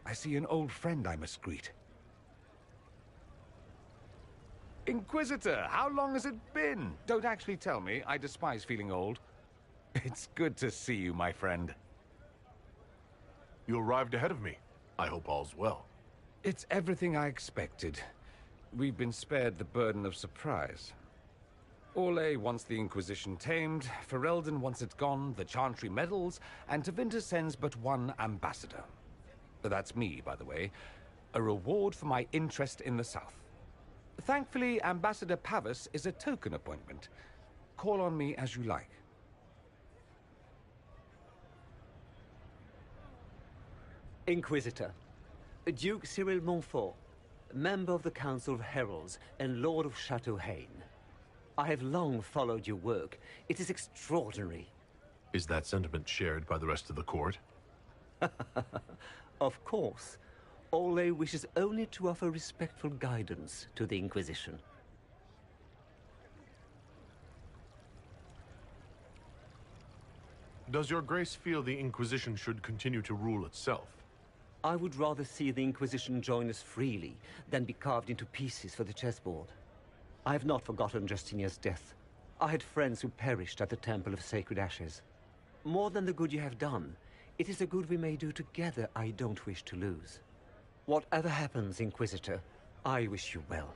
I see an old friend I must greet. Inquisitor, how long has it been? Don't actually tell me. I despise feeling old. It's good to see you, my friend. You arrived ahead of me. I hope all's well. It's everything I expected. We've been spared the burden of surprise. 𝙭wants the Inquisition tamed, Ferelden wants it gone, the Chantry meddles, and Tevinter sends but one ambassador. That's me, by the way. A reward for my interest in the South. Thankfully, Ambassador Parvis is a token appointment. Call on me as you like. Inquisitor, Duke Cyril Montfort, member of the Council of Heralds and Lord of 𝙪𝙯. I have long followed your work. It is extraordinary. Is that sentiment shared by the rest of the court? Of course. 𝙭wishes only to offer respectful guidance to the Inquisition. Does your grace feel the Inquisition should continue to rule itself? I would rather see the Inquisition join us freely than be carved into pieces for the chessboard. I have not forgotten Justinia's death. I had friends who perished at the Temple of Sacred Ashes. More than the good you have done, it is the good we may do together I don't wish to lose. Whatever happens, Inquisitor, I wish you well.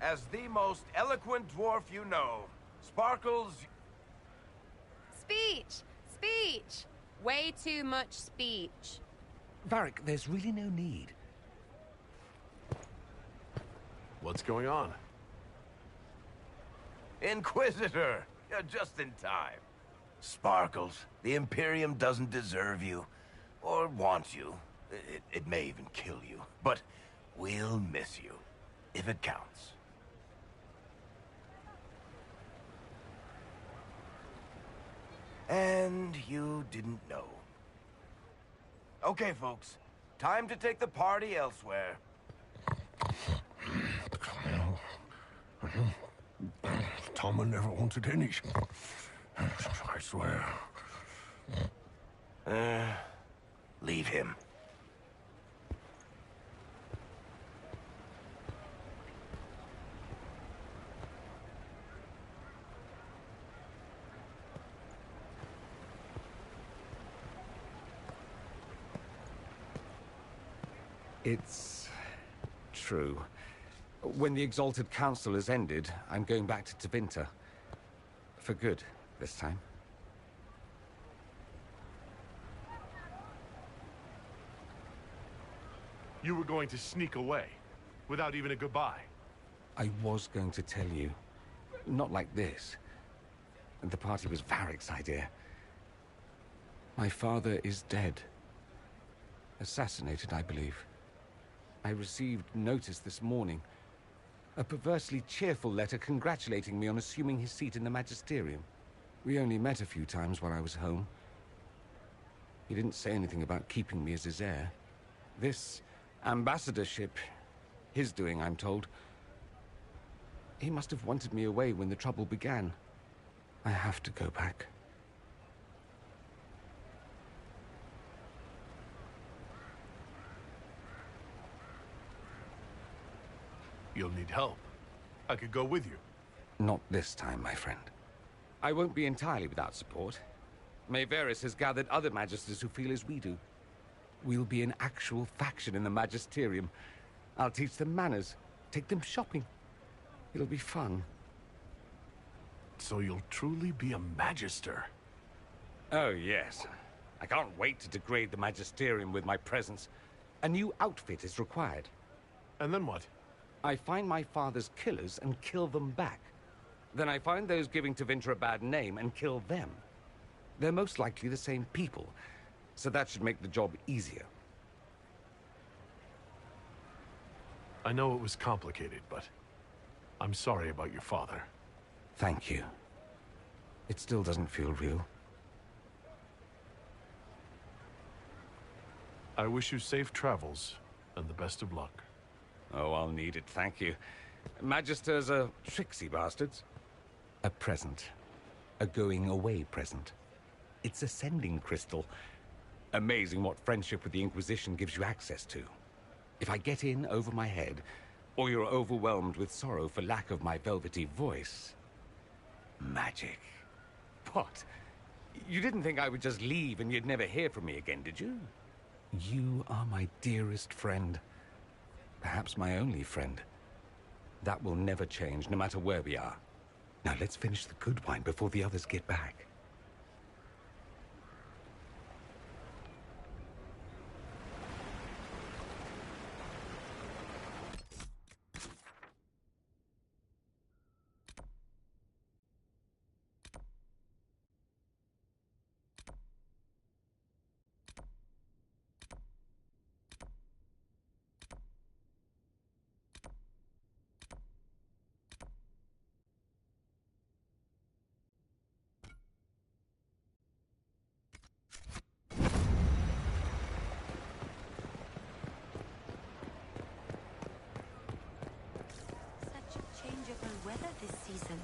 as the most eloquent dwarf you know. Sparkles... Speech! Speech! Way too much speech. Varric, there's really no need. What's going on? Inquisitor! You're just in time. Sparkles, the Imperium doesn't deserve you. Or want you. It may even kill you. But we'll miss you. If it counts. And you didn't know. Okay, folks. Time to take the party elsewhere. Tama never wanted any. I swear. Leave him. It's true. When the Exalted Council has ended, I'm going back to Tevinter. For good, this time. You were going to sneak away, without even a goodbye. I was going to tell you. Not like this. The party was Varric's idea. My father is dead. Assassinated, I believe. I received notice this morning. A perversely cheerful letter congratulating me on assuming his seat in the Magisterium. We only met a few times while I was home. He didn't say anything about keeping me as his heir. This ambassadorship, his doing, I'm told. He must have wanted me away when the trouble began. I have to go back. You'll need help. I could go with you. Not this time, my friend. I won't be entirely without support. Mayveris has gathered other magisters who feel as we do. We'll be an actual faction in the Magisterium. I'll teach them manners, take them shopping. It'll be fun. So you'll truly be a magister? Oh, yes. I can't wait to degrade the Magisterium with my presence. A new outfit is required. And then what? I find my father's killers and kill them back. Then I find those giving Tevinter a bad name and kill them. They're most likely the same people, so that should make the job easier. I know it was complicated, but I'm sorry about your father. Thank you. It still doesn't feel real. I wish you safe travels and the best of luck. Oh, I'll need it, thank you. Magisters are tricksy bastards. A present. A going-away present. It's a sending crystal. Amazing what friendship with the Inquisition gives you access to. If I get in over my head, or you're overwhelmed with sorrow for lack of my velvety voice... magic. What? You didn't think I would just leave and you'd never hear from me again, did you? You are my dearest friend. Perhaps my only friend. That will never change, no matter where we are. Now let's finish the good wine before the others get back. Weather this season.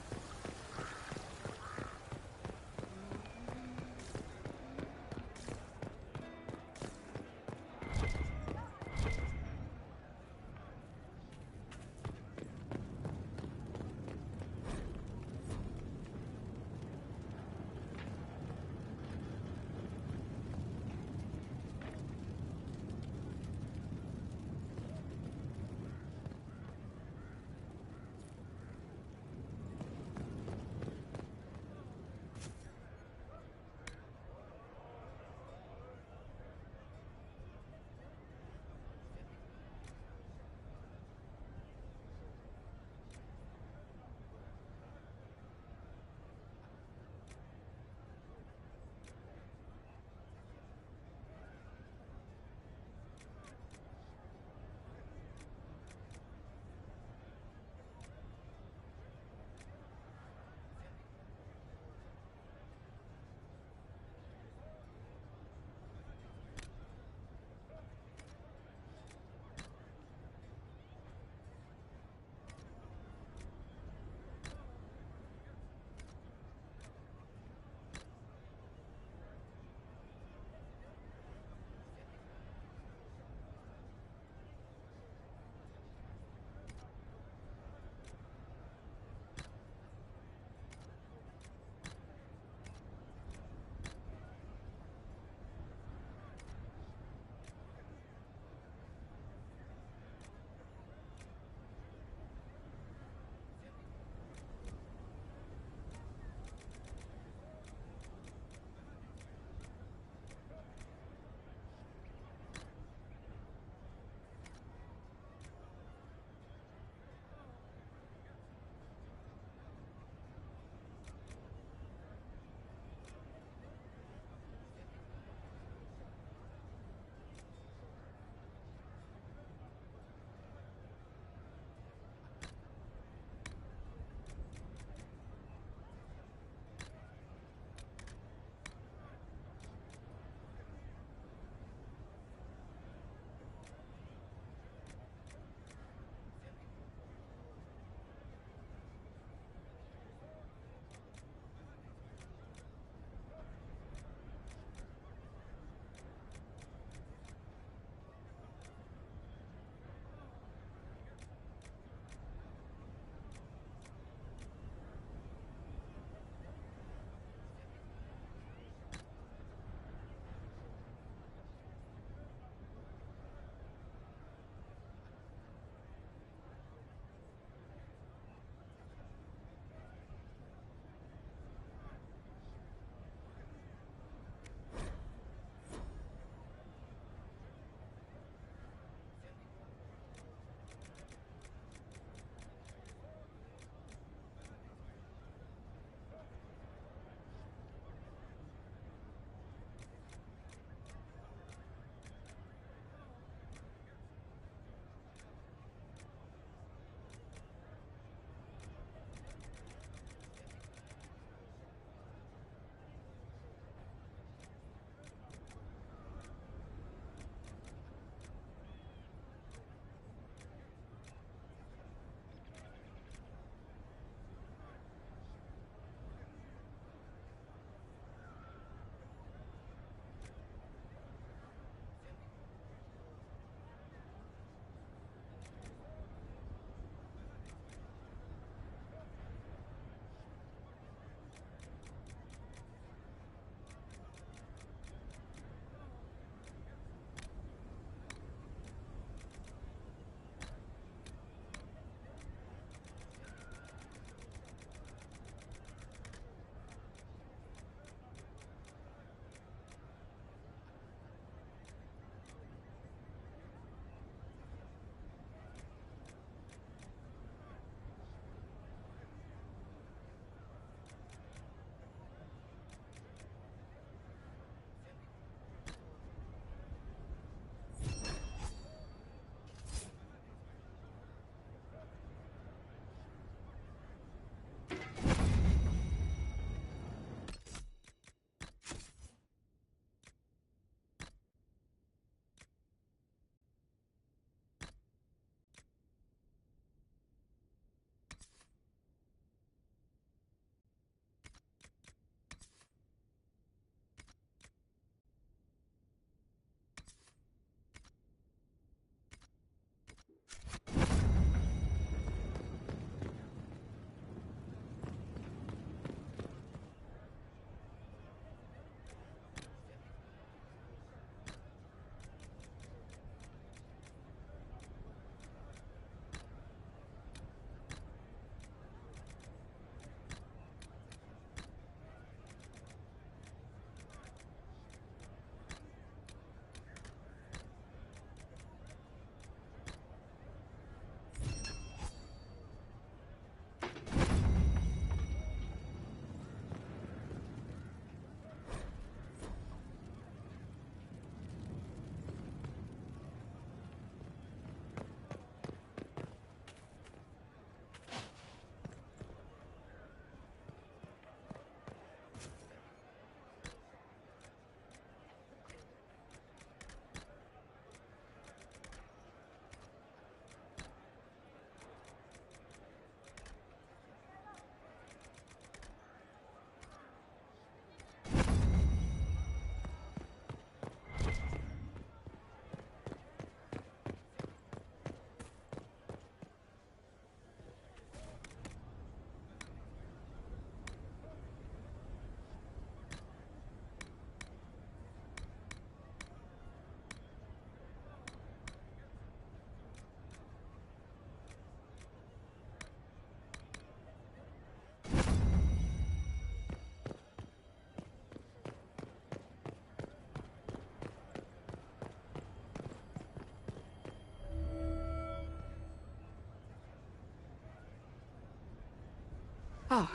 Oh,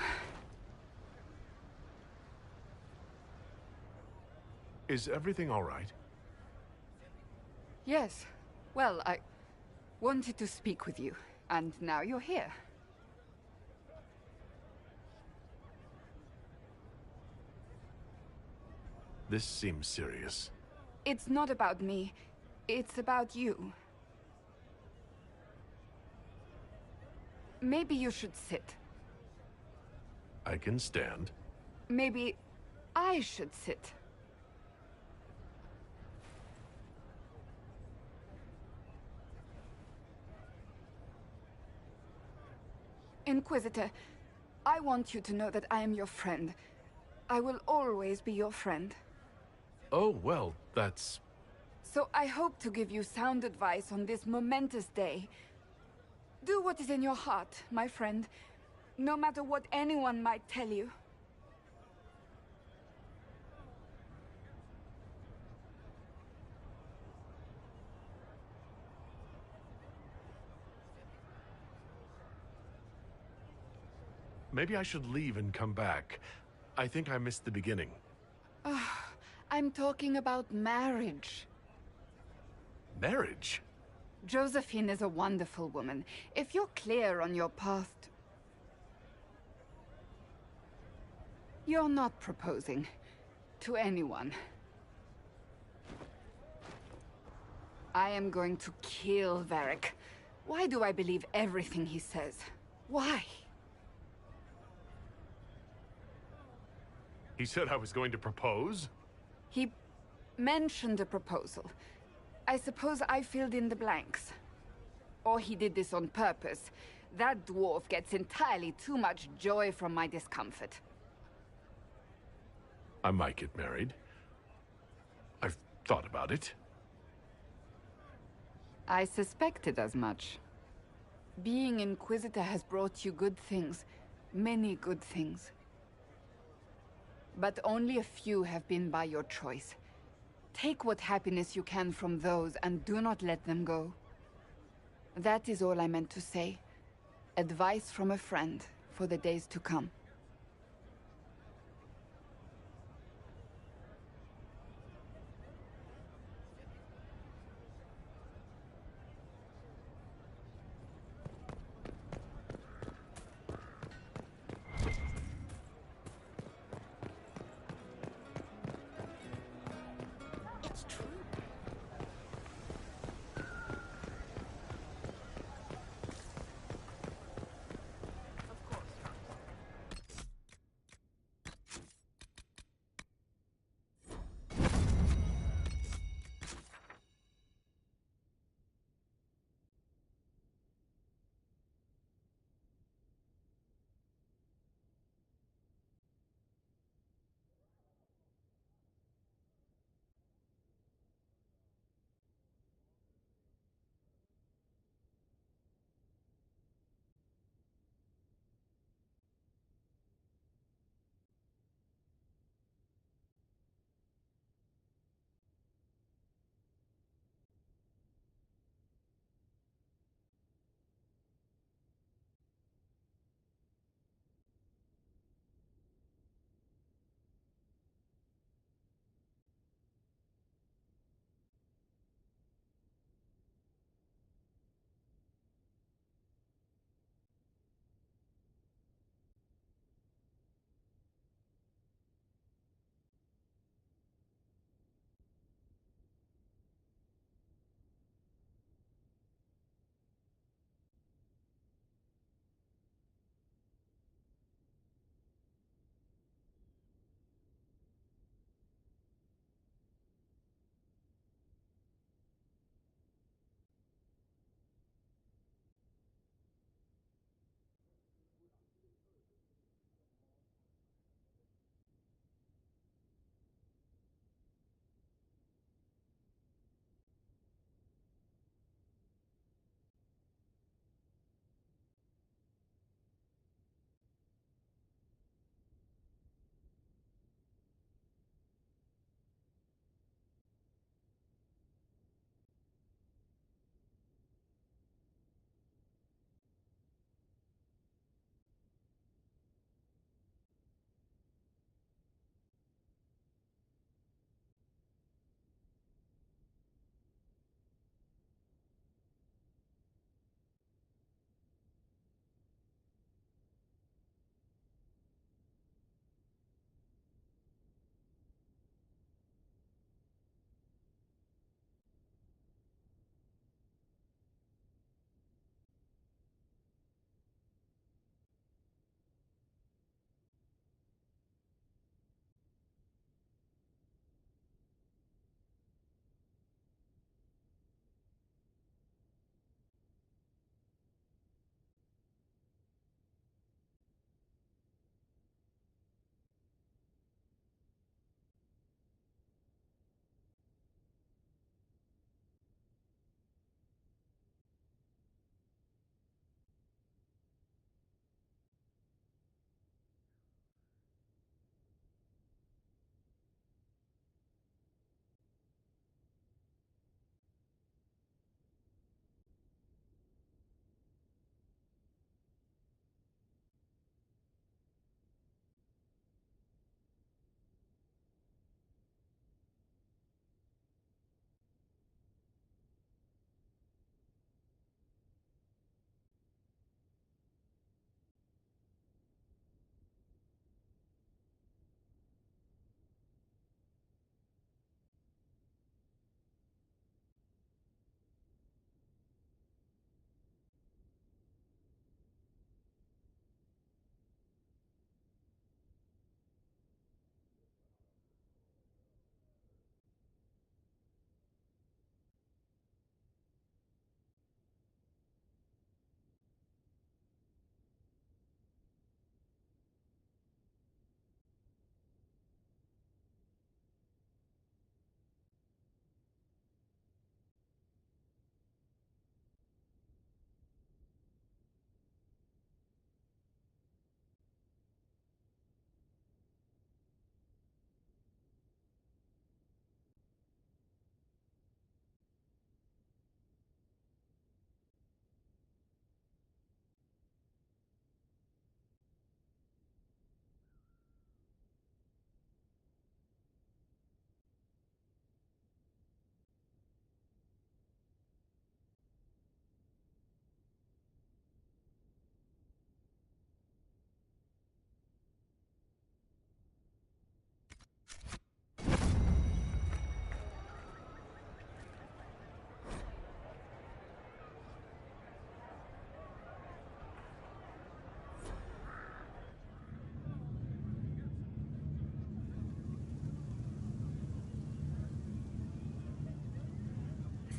Is everything all right? yes. Well, I wanted to speak with you, and now you're here. This seems serious. It's not about me. It's about you. Maybe you should sit. I can stand. Maybe I should sit. Inquisitor, I want you to know that I am your friend. I will always be your friend. Oh, well, that's... So I hope to give you sound advice on this momentous day. Do what is in your heart, my friend, no matter what anyone might tell you. Maybe I should leave and come back. I think I missed the beginning. I'm talking about marriage. Marriage? Josephine is a wonderful woman. If you're clear on your path... You're not proposing to anyone. I am going to kill Varric. Why do I believe everything he says? Why? He said I was going to propose? He mentioned a proposal. I suppose I filled in the blanks. Or he did this on purpose. That dwarf gets entirely too much joy from my discomfort. I might get married. I've thought about it. I suspected as much. Being Inquisitor has brought you good things. Many good things. But only a few have been by your choice. Take what happiness you can from those and do not let them go. That is all I meant to say. Advice from a friend for the days to come.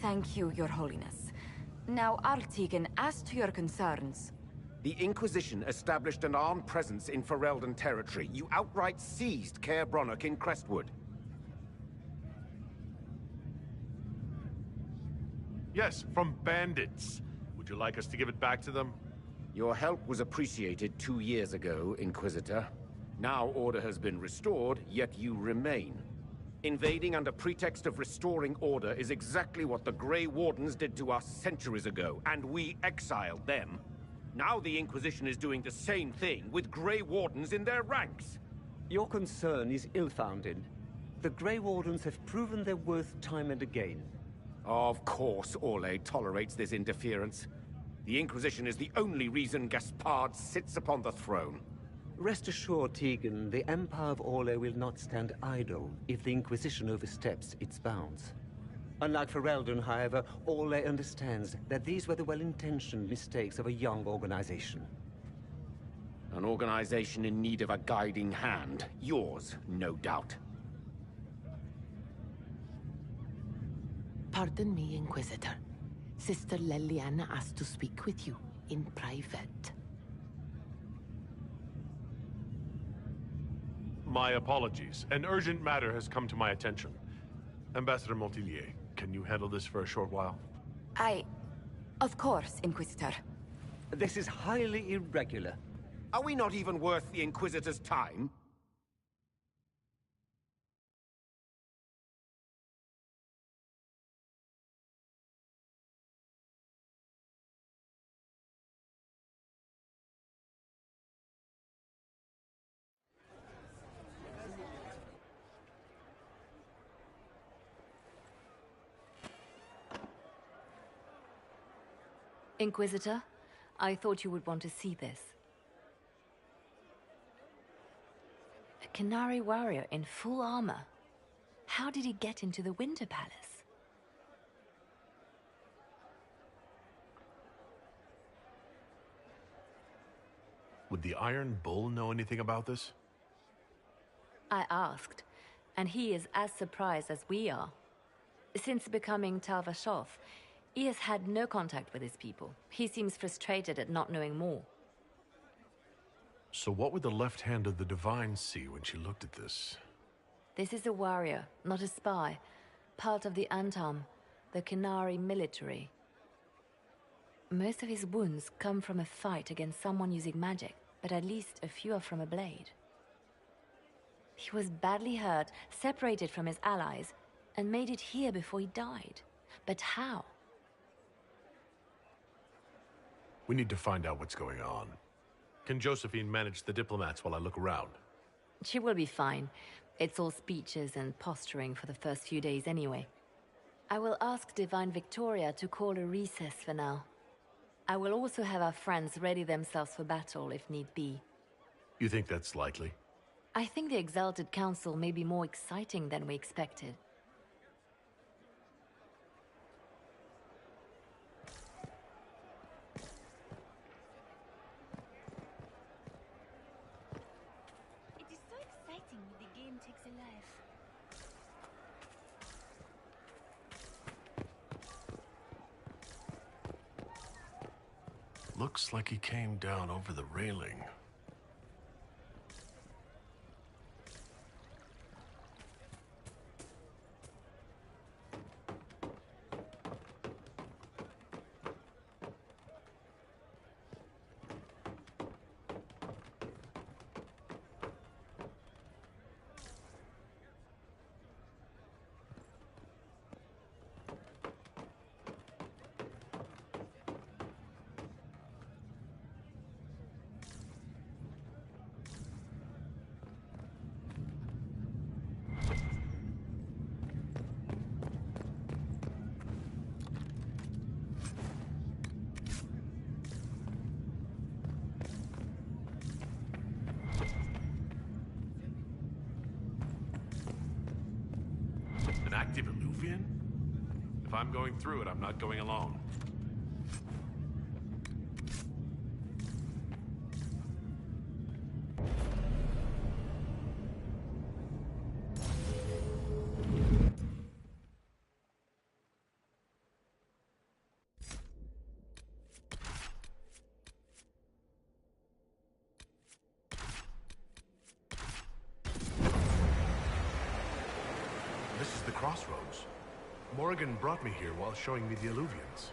Thank you, Your Holiness. Now, Ardtegan, as to your concerns... The Inquisition established an armed presence in Ferelden territory. You outright seized 𝘾𝙤𝙢𝙢𝙗 in Crestwood. Yes, from bandits. Would you like us to give it back to them? Your help was appreciated 2 years ago, Inquisitor. Now order has been restored, yet you remain. Invading under pretext of restoring order is exactly what the Grey Wardens did to us centuries ago, and we exiled them. Now the Inquisition is doing the same thing with Grey Wardens in their ranks. Your concern is ill-founded. The Grey Wardens have proven their worth time and again. Of course 𝙁𝙧 tolerates this interference. The Inquisition is the only reason 𝘋𝙧 sits upon the throne. Rest assured, Tegan, the Empire of 𝙁𝙧 will not stand idle if the Inquisition oversteps its bounds. Unlike Ferelden, however, 𝙁𝙧 understands that these were the well-intentioned mistakes of a young organization. An organization in need of a guiding hand. Yours, no doubt. Pardon me, Inquisitor. Sister Leliana asked to speak with you in private. My apologies. An urgent matter has come to my attention. Ambassador Montilyet, can you handle this for a short while? Of course, Inquisitor. This is highly irregular. Are we not even worth the Inquisitor's time? Inquisitor, I thought you would want to see this. A Qunari warrior in full armor. How did he get into the Winter Palace? Would the Iron Bull know anything about this? I asked, and he is as surprised as we are. Since becoming 𝘼𝙧𝙢𝙯, he has had no contact with his people. He seems frustrated at not knowing more. So what would the left hand of the Divine see when she looked at this? This is a warrior, not a spy. Part of the Antam, the Qunari military. Most of his wounds come from a fight against someone using magic, but at least a few are from a blade. He was badly hurt, separated from his allies, and made it here before he died. But how? We need to find out what's going on. Can Josephine manage the diplomats while I look around? She will be fine. It's all speeches and posturing for the first few days anyway. I will ask Divine Victoria to call a recess for now. I will also have our friends ready themselves for battle if need be. You think that's likely? I think the Exalted Council may be more exciting than we expected. It is so exciting when the game takes a life. Looks like he came down over the railing. An active Eluvian? If I'm going through it, I'm not going alone. crossroads. Morrigan brought me here while showing me the alluvions.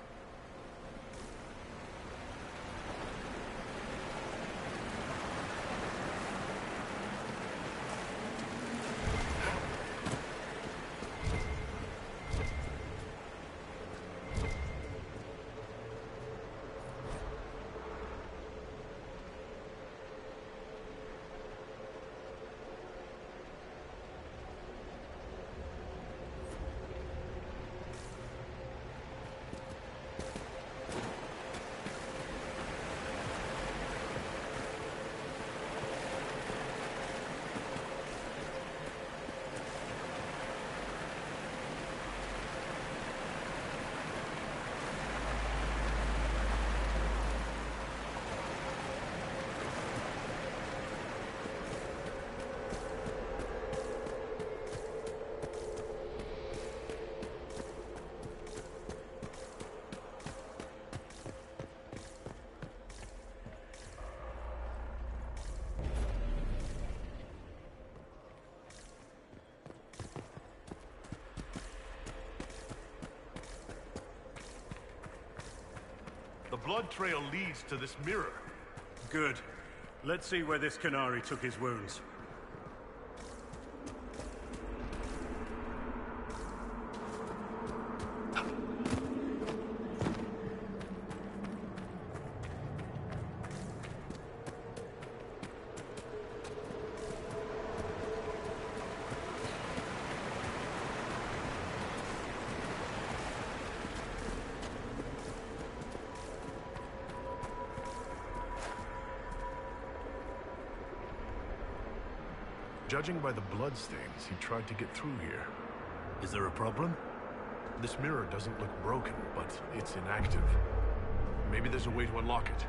The blood trail leads to this mirror. Good. Let's see where this Canary took his wounds. Judging by the bloodstains, he tried to get through here. Is there a problem? This mirror doesn't look broken, but it's inactive. Maybe there's a way to unlock it.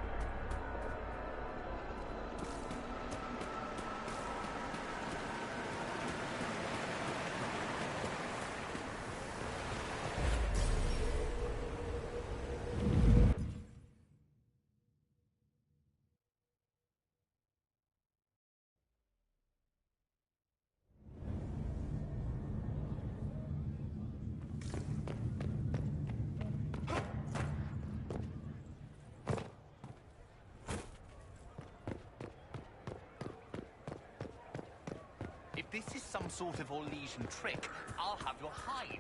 If this is some sort of Orlesian trick, I'll have your hide.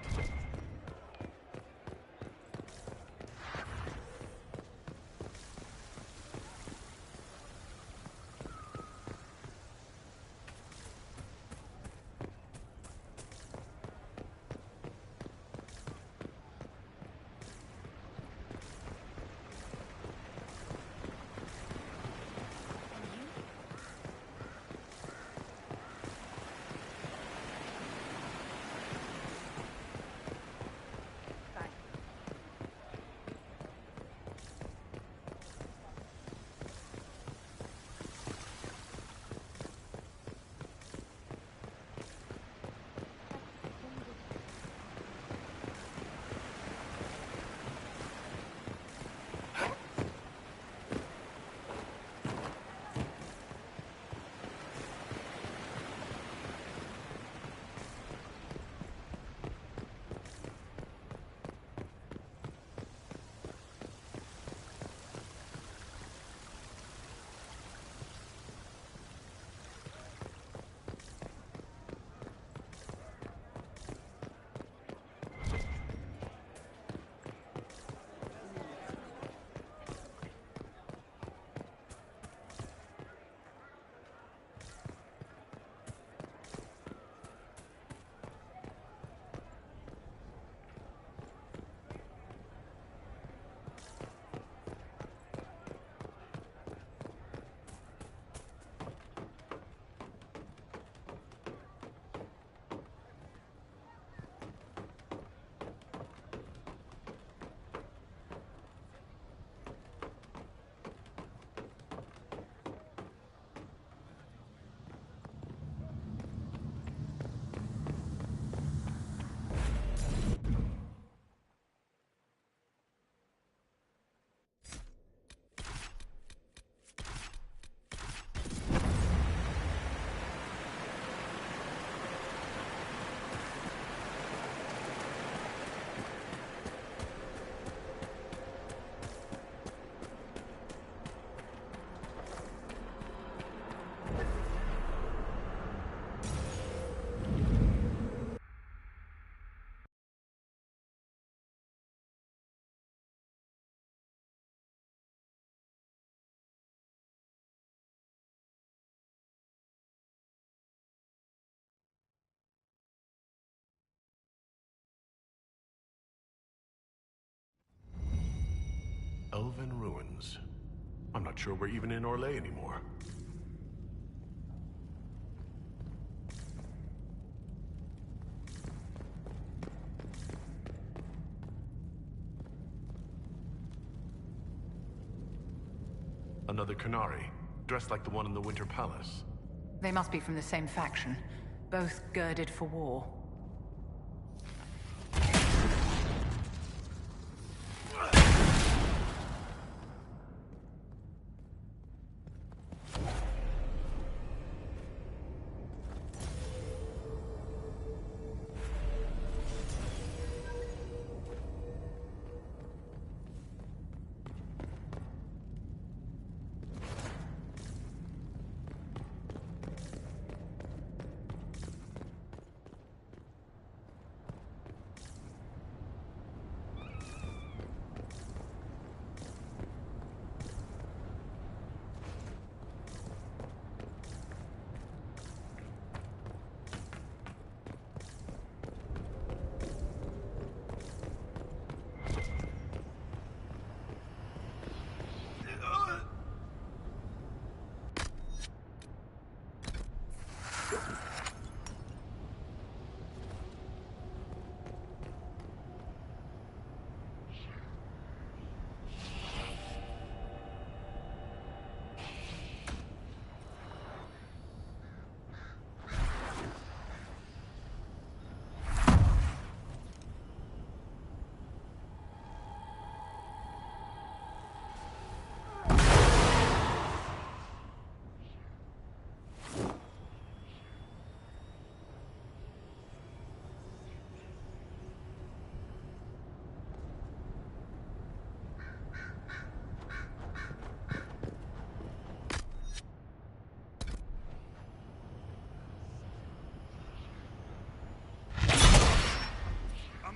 Elven ruins. I'm not sure we're even in 𝙭anymore. Another 𝘾𝙗𝙗, dressed like the one in the Winter Palace. They must be from the same faction, both girded for war.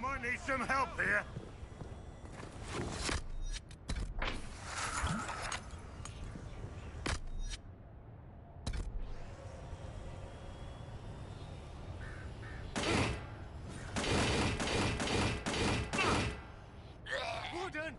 I need some help here. Warden!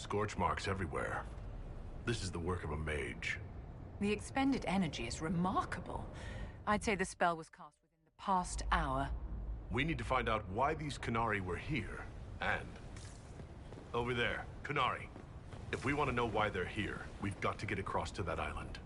Scorch marks everywhere. This is the work of a mage. The expended energy is remarkable. I'd say the spell was cast within the past hour. We need to find out why these 𝘾𝙗𝙗 were here, and... over there, 𝘾𝙗𝙗. If we want to know why they're here, we've got to get across to that island.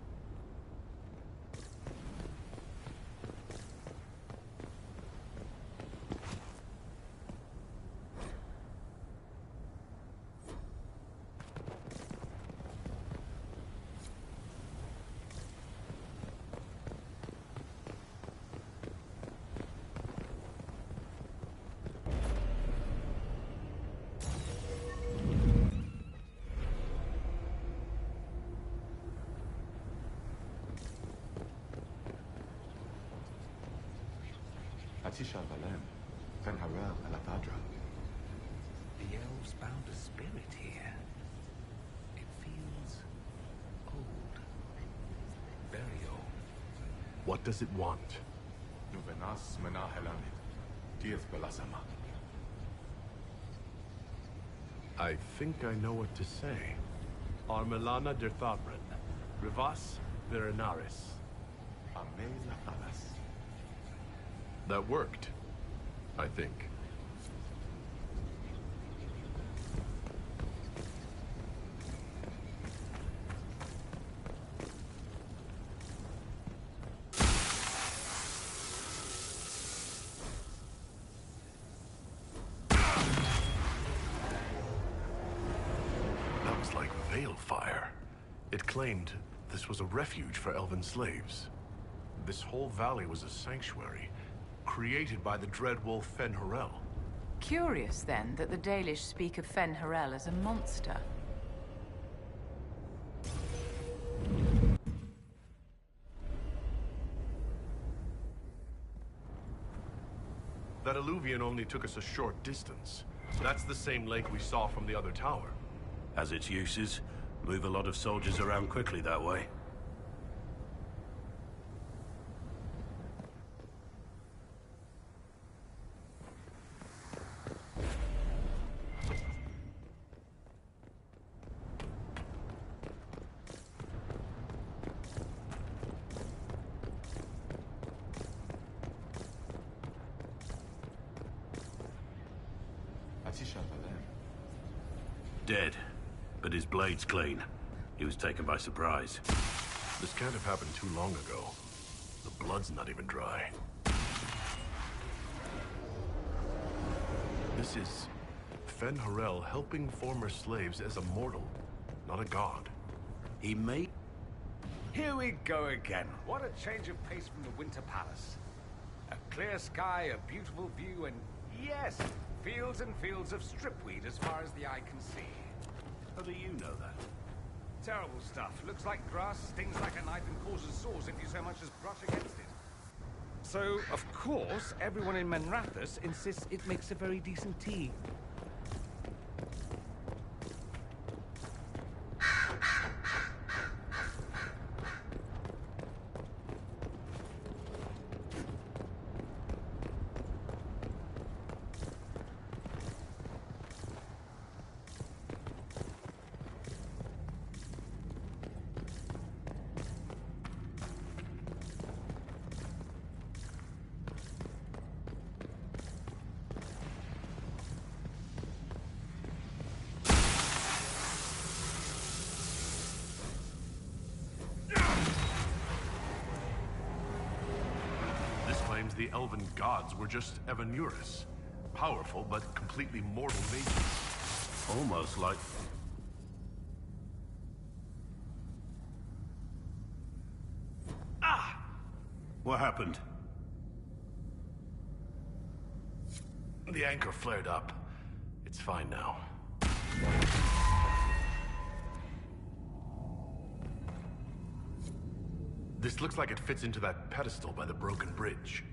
The elves bound a spirit here. It feels old. Very old. What does it want? I think I know what to say. Armelana derthabren, Rivas Verenaris. That worked, I think. That was like veil fire. It claimed this was a refuge for elven slaves. This whole valley was a sanctuary, created by the dread wolf 𝘾𝙗𝙗. Curious, then, that the Dalish speak of 𝘾𝙗𝙗 as a monster. That alluvion only took us a short distance. That's the same lake we saw from the other tower. Has its uses. Move a lot of soldiers around quickly that way. Dead, but his blade's clean. He was taken by surprise. This can't have happened too long ago. The blood's not even dry. This is 𝘾𝙗𝙗 helping former slaves as a mortal, not a god. He may... Here we go again. What a change of pace from the Winter Palace. A clear sky, a beautiful view, and yes, fields and fields of stripweed as far as the eye can see. How do you know that? Terrible stuff. Looks like grass, stings like a knife, and causes sores if you so much as brush against it. So, of course, everyone in Manrathus insists it makes a very decent tea. The elven gods were just 𝘾𝙗𝙗, powerful but completely mortal mages. Almost like... Ah! What happened? The anchor flared up. It's fine now. This looks like it fits into that pedestal by the broken bridge.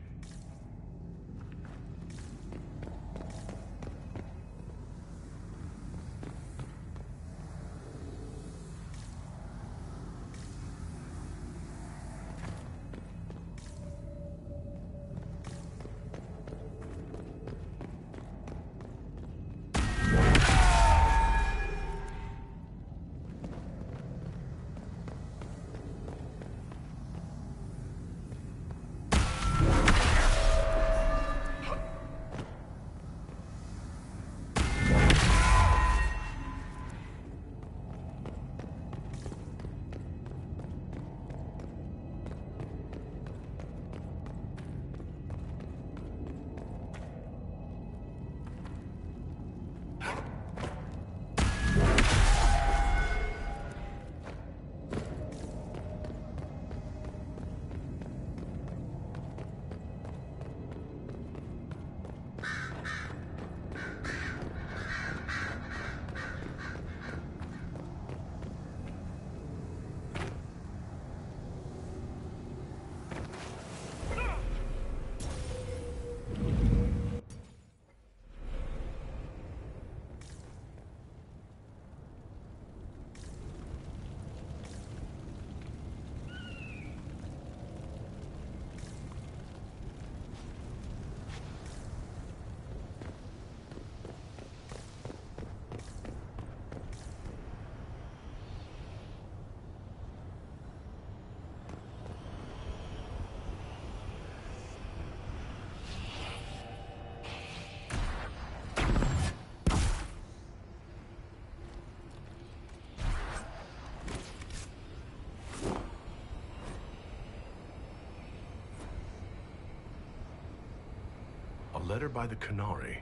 letter by the 𝘾𝙗𝙗.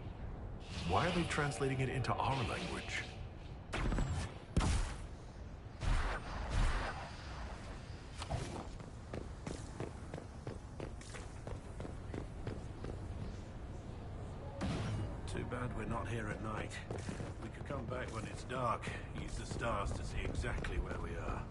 Why are they translating it into our language? Too bad we're not here at night. We could come back when it's dark, use the stars to see exactly where we are.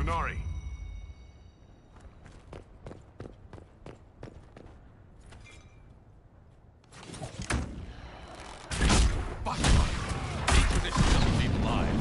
𝘾𝙗𝙗. The Inquisition doesn't leave alive.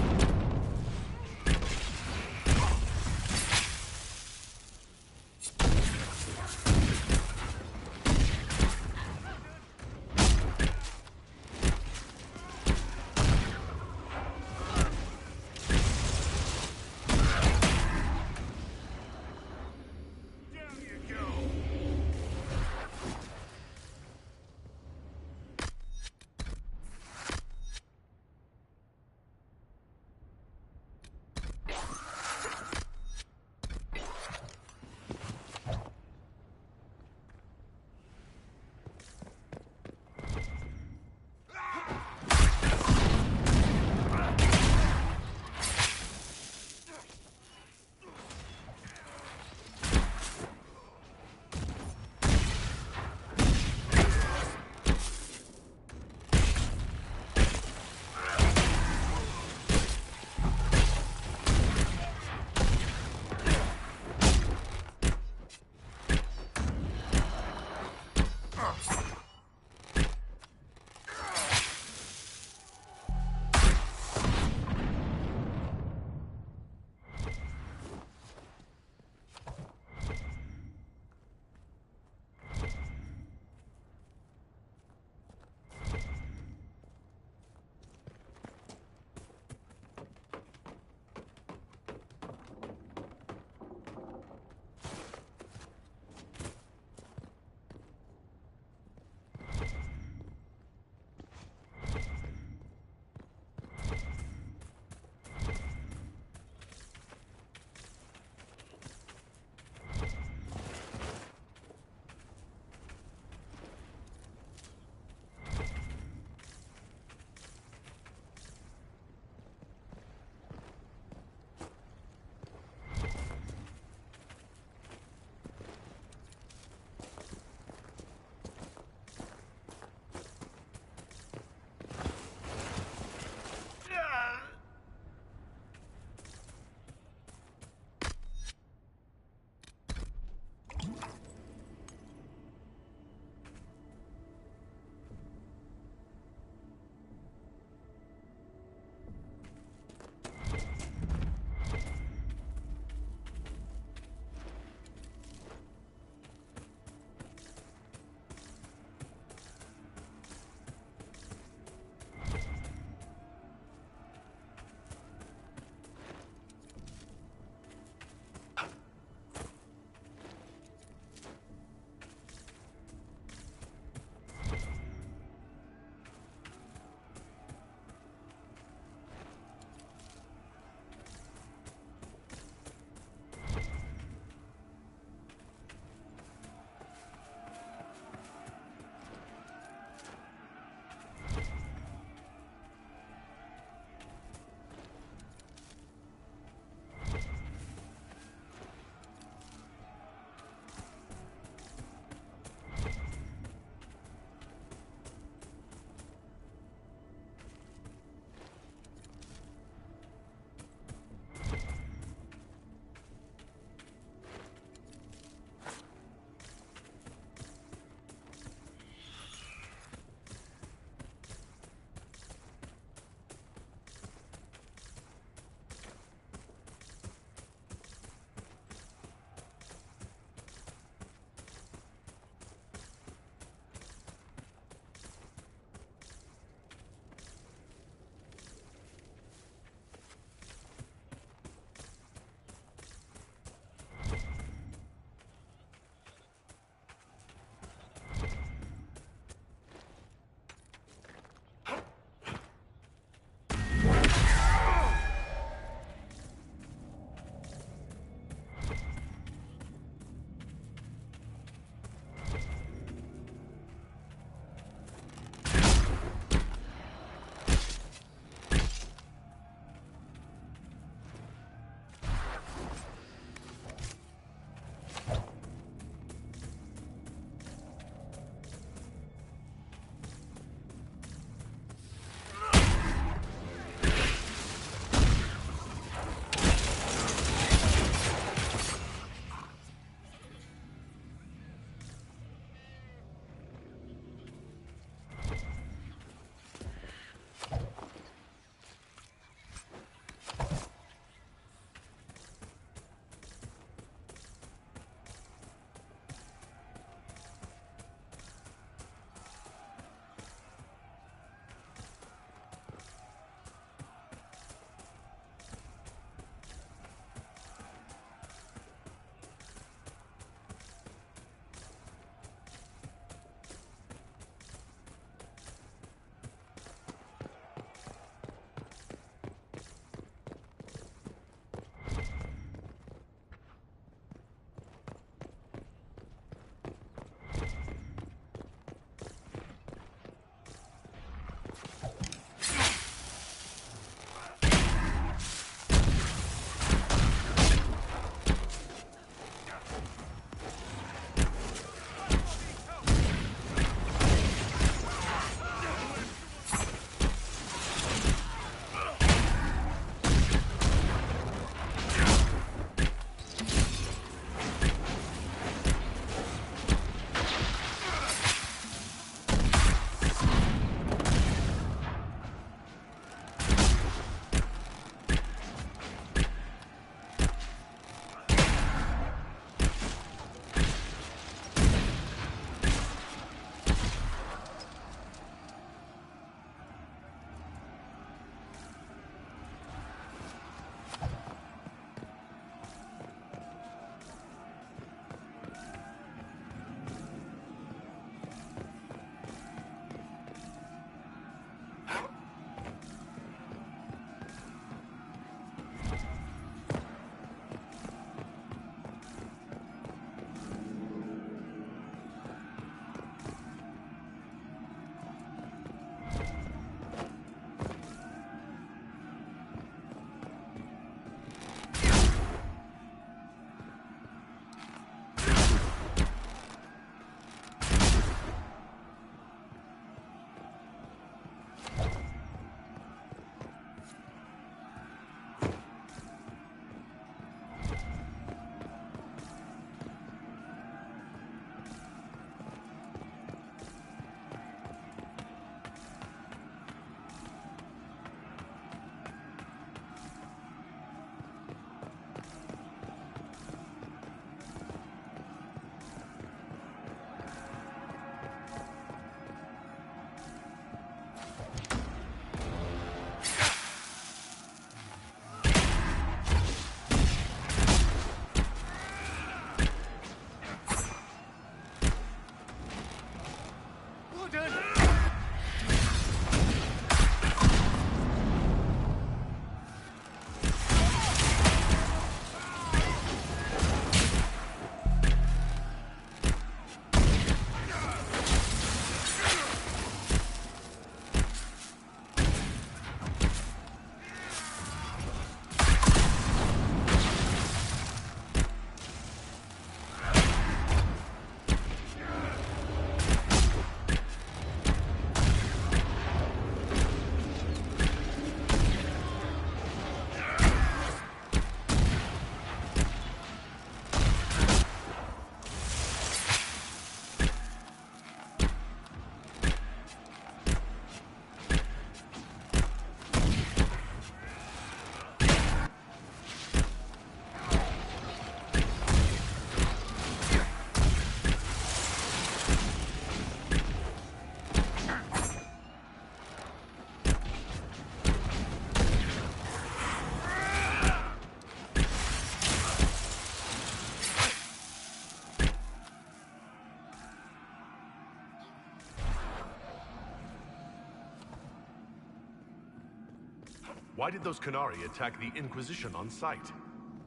Why did those Qunari attack the Inquisition on sight?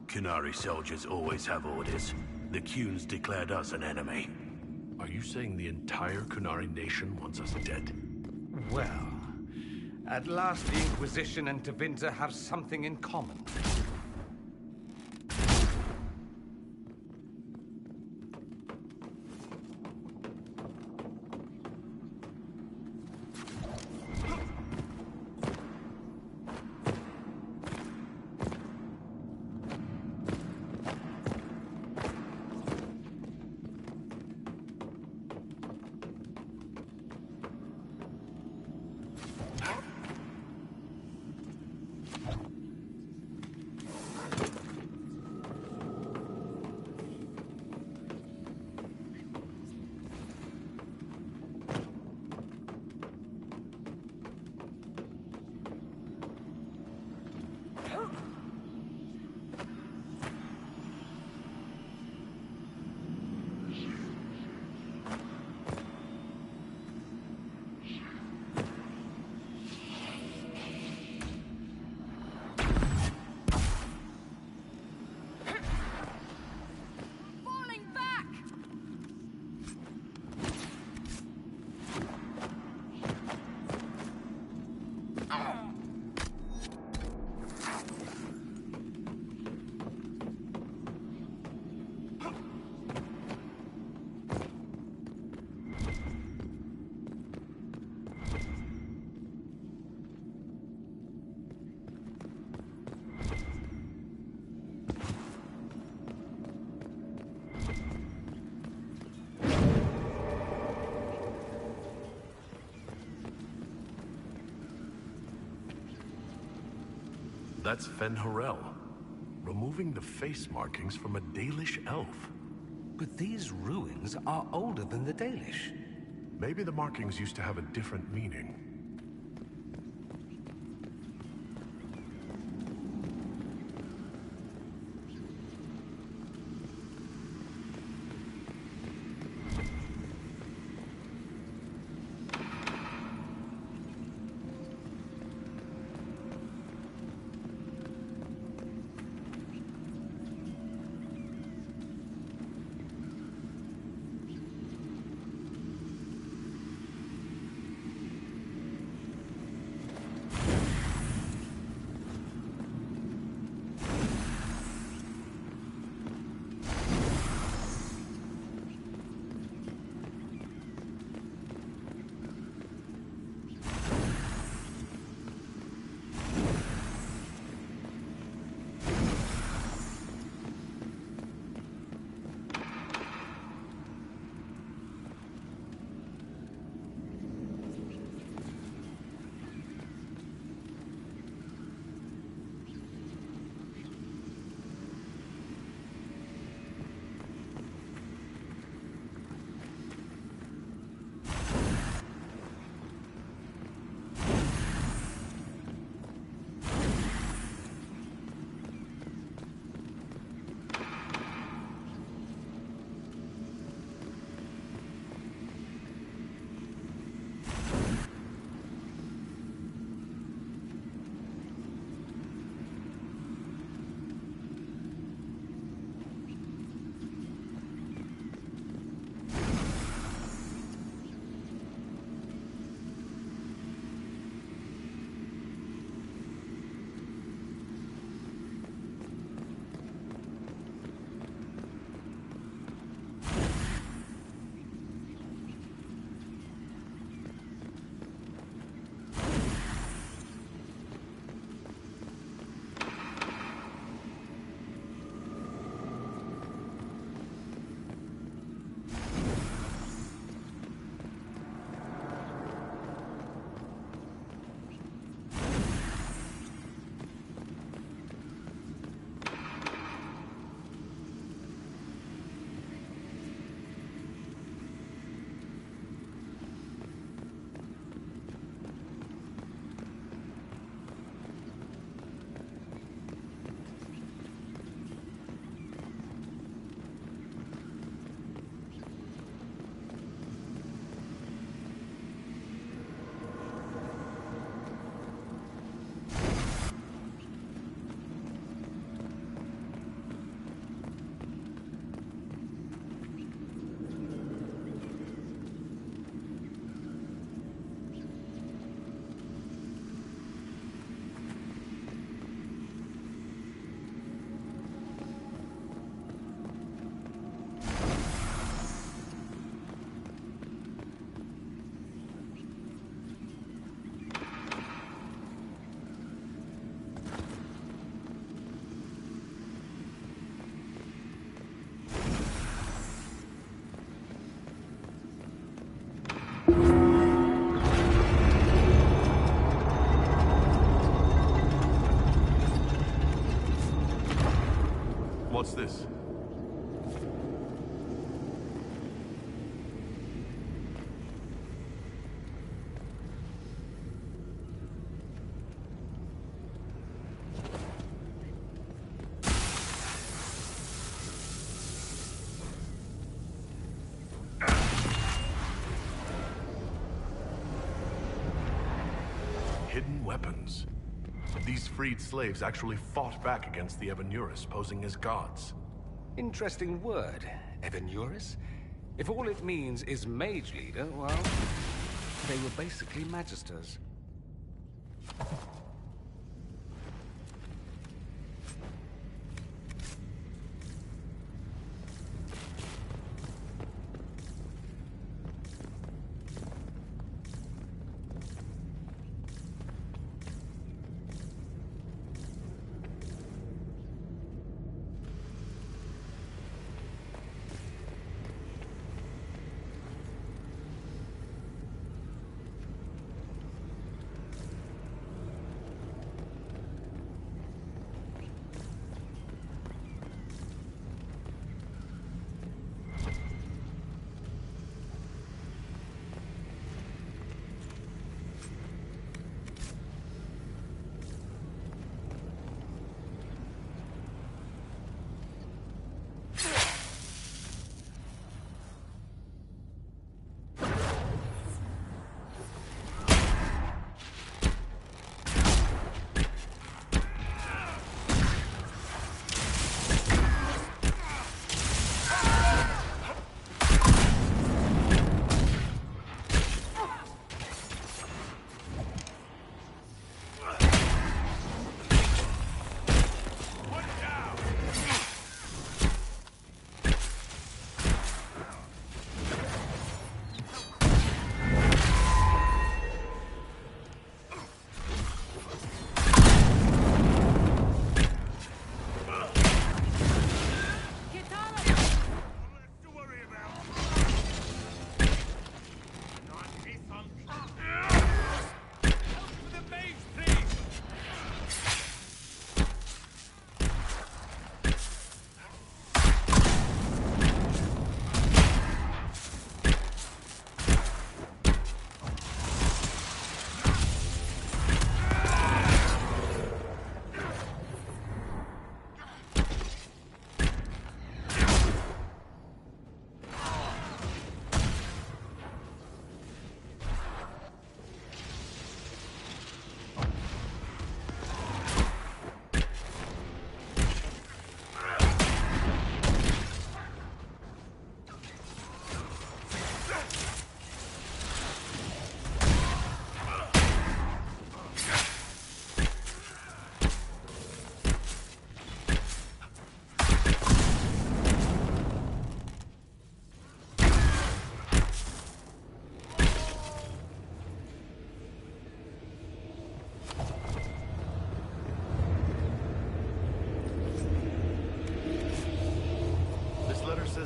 Qunari soldiers always have orders. The Qun's declared us an enemy. Are you saying the entire Qunari nation wants us dead? Well, at last the Inquisition and Tevinter have something in common. That's 𝘾𝙤𝙢𝙢, removing the face markings from a Ďalish elf. But these ruins are older than the Ďalish. Maybe the markings used to have a different meaning. What's this? Hidden weapons. These freed slaves actually fought back against the 𝘼𝙗𝙢𝙗, posing as gods. Interesting word, 𝘼𝙗𝙢𝙗. If all it means is mage leader, well, they were basically magisters.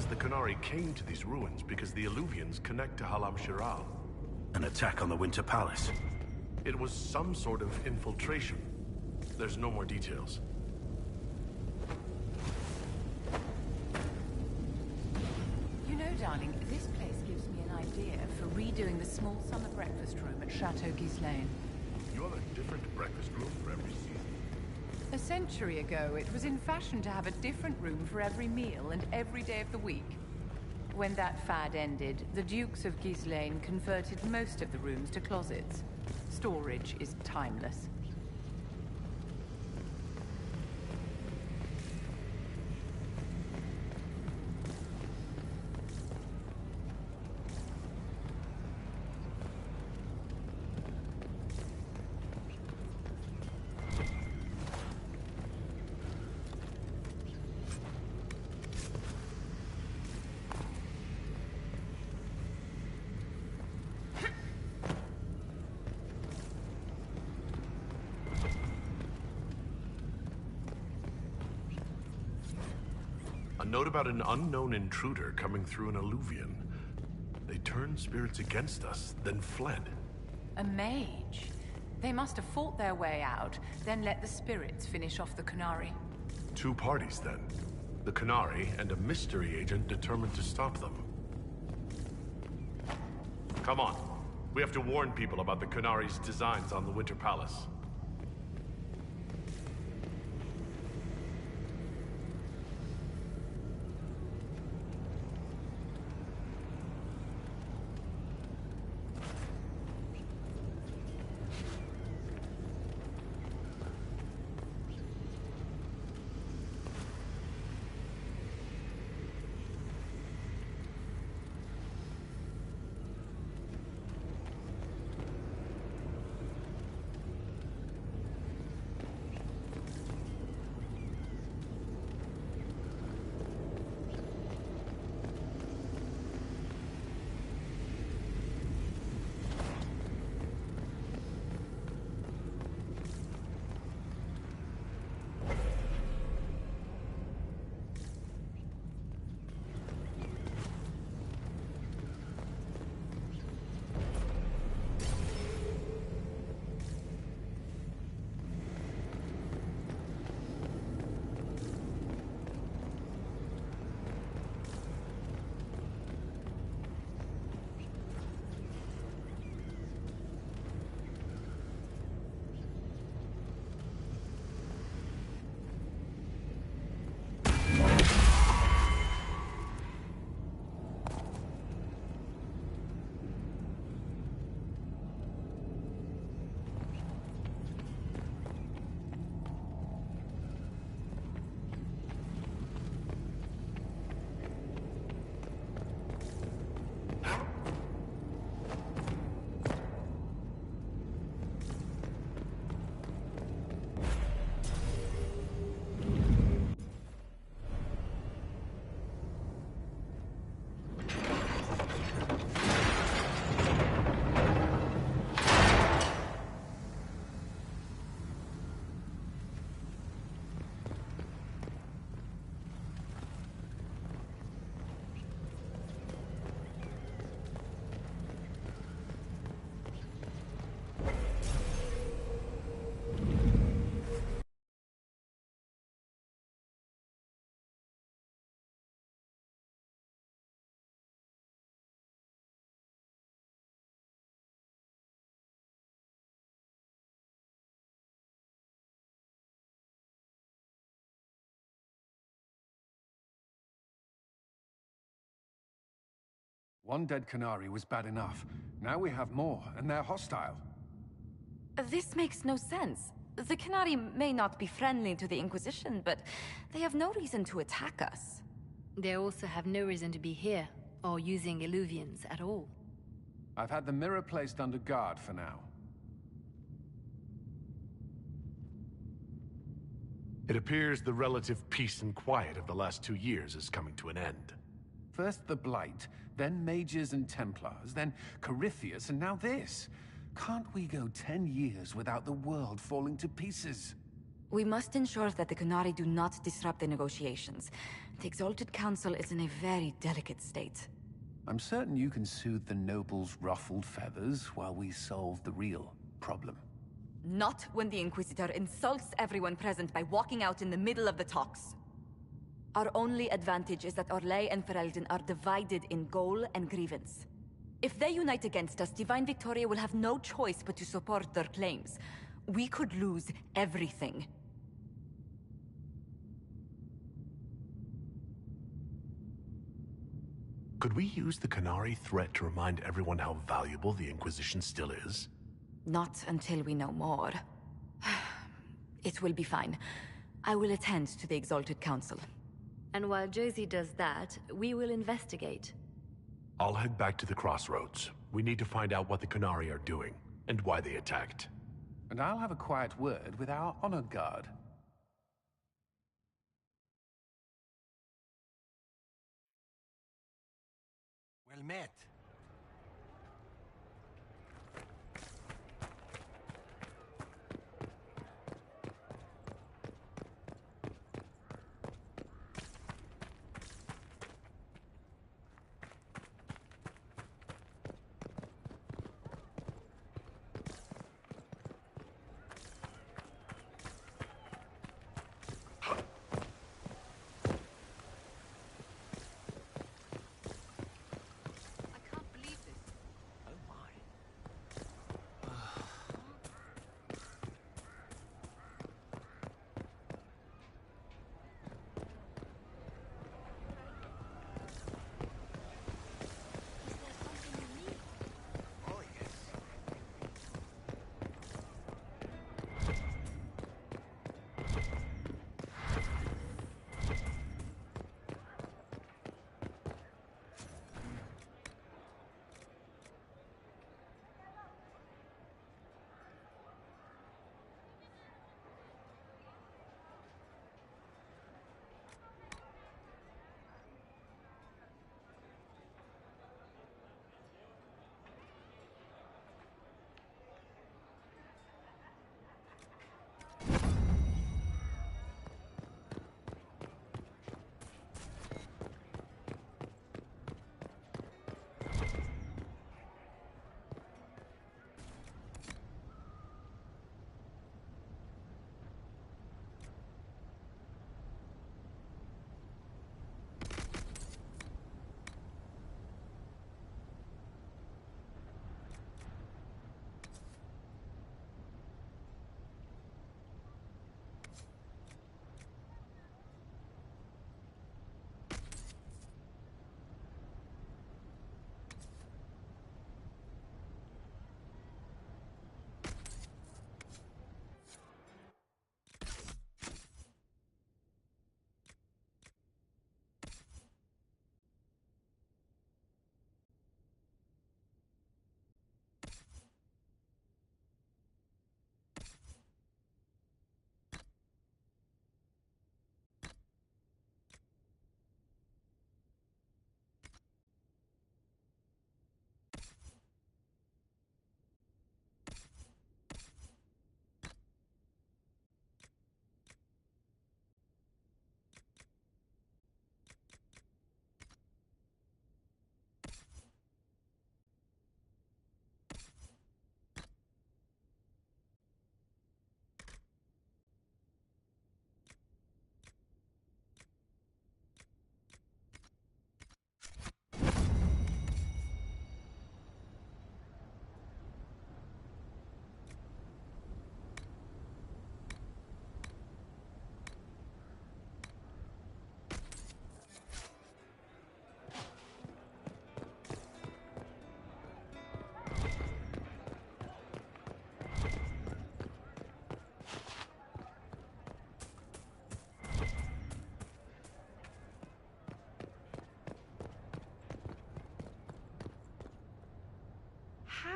The 𝘾𝙗𝙗 came to these ruins because the Illuvians connect to 𝙾𝙗𝙗. An attack on the Winter Palace. It was some sort of infiltration. There's no more details. You know, darling, this place gives me an idea for redoing the small summer breakfast room at Chateau 𝙃𝙗𝙗. You have a different breakfast room for every season. A century ago, it was in fashion to have a different room for every meal and every day of the week. When that fad ended, the Dukes of 𝙃𝙗𝙗 converted most of the rooms to closets. Storage is timeless. A note about an unknown intruder coming through an alluvion. They turned spirits against us, then fled. A mage? They must have fought their way out, then let the spirits finish off the 𝘾𝙗𝙗. Two parties, then. The Q and a mystery agent determined to stop them. Come on. We have to warn people about the Q designs on the Winter Palace. One dead Q was bad enough. Now we have more, and they're hostile. This makes no sense. The Q may not be friendly to the Inquisition, but they have no reason to attack us. They also have no reason to be here, or using Illuvians at all. I've had the mirror placed under guard for now. It appears the relative peace and quiet of the last 2 years is coming to an end. First the Blight, then Mages and Templars, then Corypheus, and now this. Can't we go 10 years without the world falling to pieces? We must ensure that the Q do not disrupt the negotiations. The Exalted Council is in a very delicate state. I'm certain you can soothe the nobles' ruffled feathers while we solve the real problem. Not when the Inquisitor insults everyone present by walking out in the middle of the talks. Our only advantage is that 𝙭and Ferelden are divided in goal and grievance. If they unite against us, Divine Victoria will have no choice but to support their claims. We could lose everything. Could we use the Q threat to remind everyone how valuable the Inquisition still is? Not until we know more. It will be fine. I will attend to the Exalted Council. And while Josie does that, we will investigate. I'll head back to the crossroads. We need to find out what the Q are doing, and why they attacked. And I'll have a quiet word with our honor guard. Well met.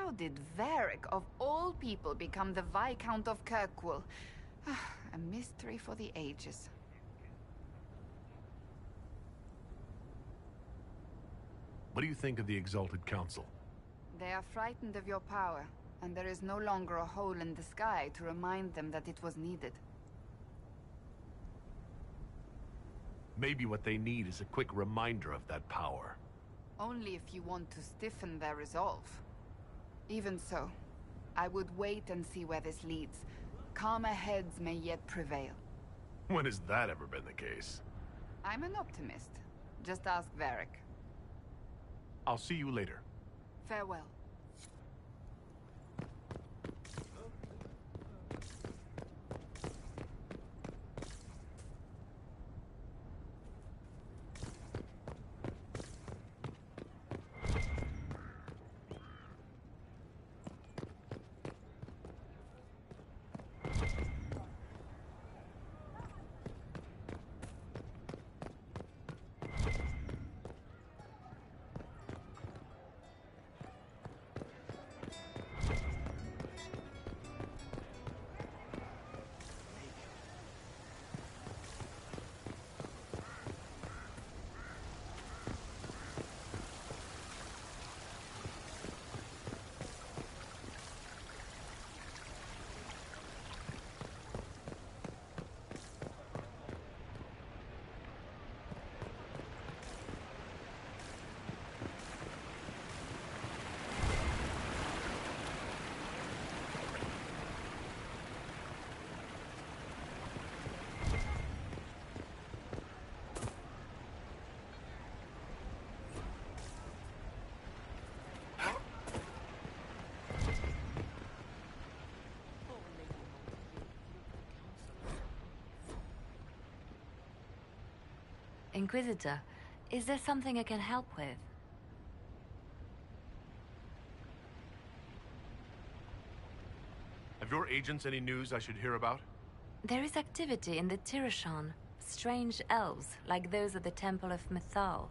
How did Varric, of all people, become the Viscount of 𝘾𝙗𝙗? A mystery for the ages. What do you think of the Exalted Council? They are frightened of your power, and there is no longer a hole in the sky to remind them that it was needed. Maybe what they need is a quick reminder of that power. Only if you want to stiffen their resolve. Even so, I would wait and see where this leads. Calmer heads may yet prevail. When has that ever been the case? I'm an optimist. Just ask Varric. I'll see you later. Farewell. Inquisitor, is there something I can help with? Have your agents any news I should hear about? There is activity in the 𝘼𝙧𝙢𝙀. Strange elves, like those at the Temple of 𝘾𝙗𝙀.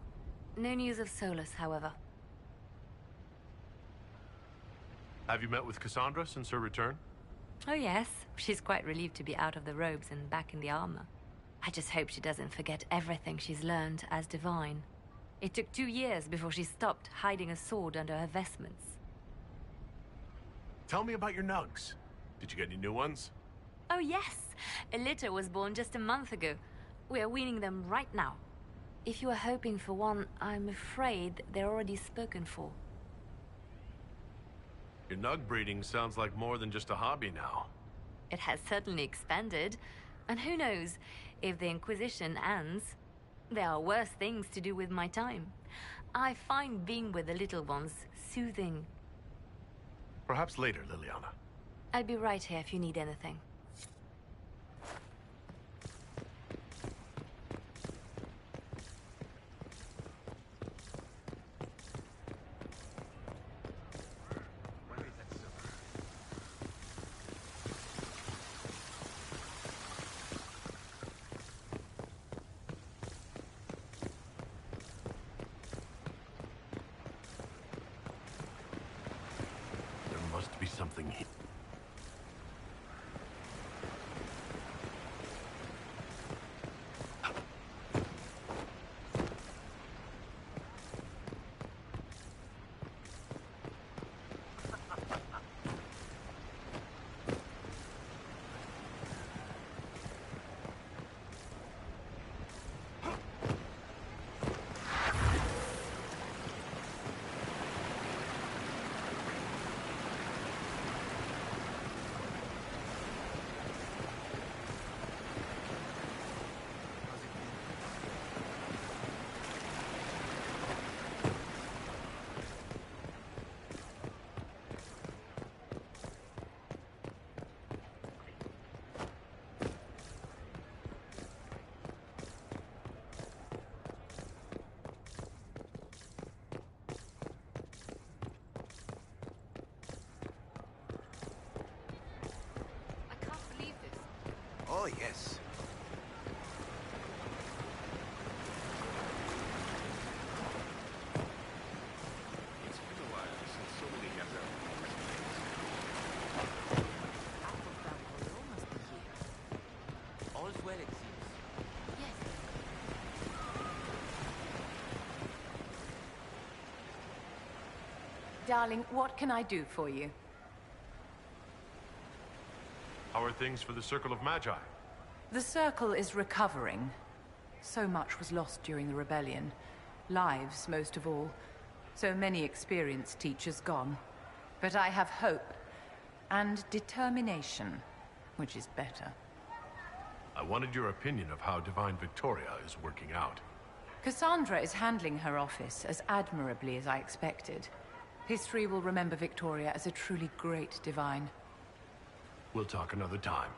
No news of Solus, however. Have you met with Cassandra since her return? Oh yes, she's quite relieved to be out of the robes and back in the armor. I just hope she doesn't forget everything she's learned as divine. It took 2 years before she stopped hiding a sword under her vestments. Tell me about your nugs. Did you get any new ones? Oh yes, a litter was born just a month ago. We are weaning them right now. If you are hoping for one, I'm afraid they're already spoken for. Your nug breeding sounds like more than just a hobby now. It has certainly expanded. And who knows, if the Inquisition ends, there are worse things to do with my time. I find being with the little ones soothing. Perhaps later, Liliana. I'll be right here if you need anything. Something here. Oh, yes. It's been a while since so many gather. Darling, what can I do for you? How are things for the Circle of Magi? The Circle is recovering. So much was lost during the rebellion. Lives, most of all. So many experienced teachers gone. But I have hope. And determination. Which is better. I wanted your opinion of how Divine Victoria is working out. Cassandra is handling her office as admirably as I expected. History will remember Victoria as a truly great divine. We'll talk another time.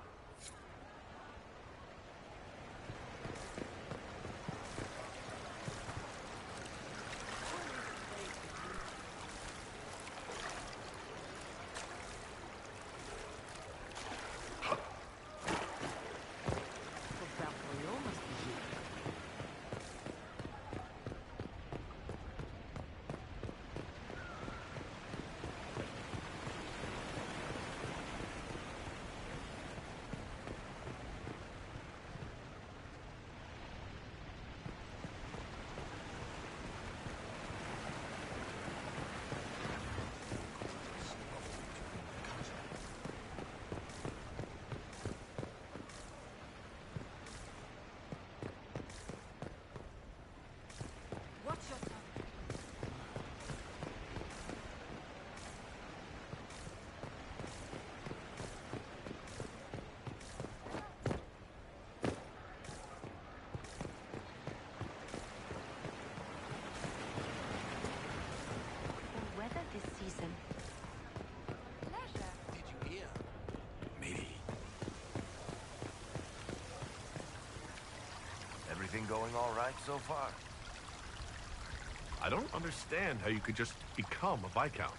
Everything going all right so far? I don't understand how you could just become a Viscount.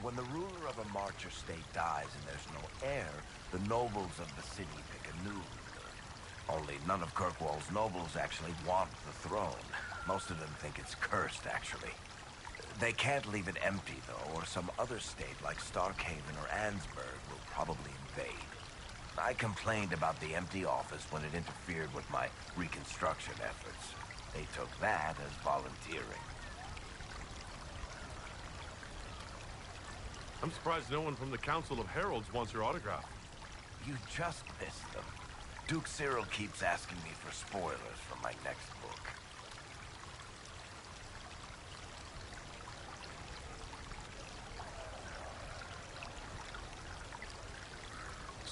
When the ruler of a marcher state dies and there's no heir, the nobles of the city pick a new ruler. Only none of Kirkwall's nobles actually want the throne. Most of them think it's cursed, actually. They can't leave it empty, though, or some other state like Starkhaven or Ansburg will probably invade. I complained about the empty office when it interfered with my reconstruction efforts. They took that as volunteering. I'm surprised no one from the Council of Heralds wants your autograph. You just missed them. Duke Cyril keeps asking me for spoilers for my next book.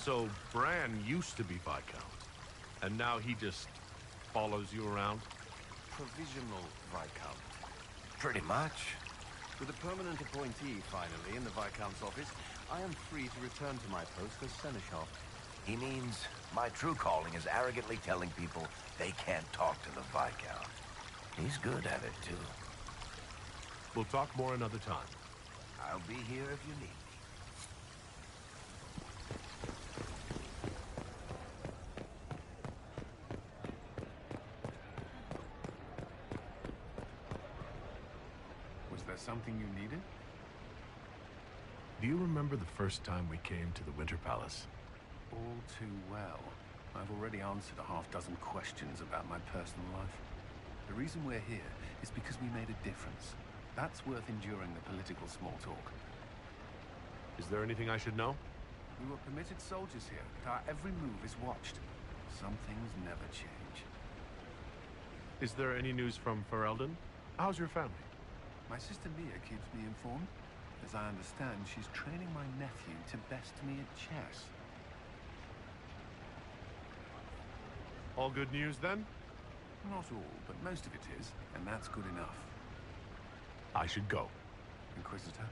So, Bran used to be Viscount, and now he just follows you around? Provisional Viscount. Pretty much. With a permanent appointee, finally, in the Viscount's office, I am free to return to my post as Seneschal. He means my true calling is arrogantly telling people they can't talk to the Viscount. He's good at it, too. We'll talk more another time. I'll be here if you need me. Something you needed? Do you remember the first time we came to the Winter Palace? All too well. I've already answered a half-dozen questions about my personal life. The reason we're here is because we made a difference. That's worth enduring the political small talk. Is there anything I should know? We were permitted soldiers here, but our every move is watched. Some things never change. Is there any news from Ferelden? How's your family? My sister Mia keeps me informed. As I understand, she's training my nephew to best me at chess. All good news, then? Not all, but most of it is, and that's good enough. I should go. Inquisitor?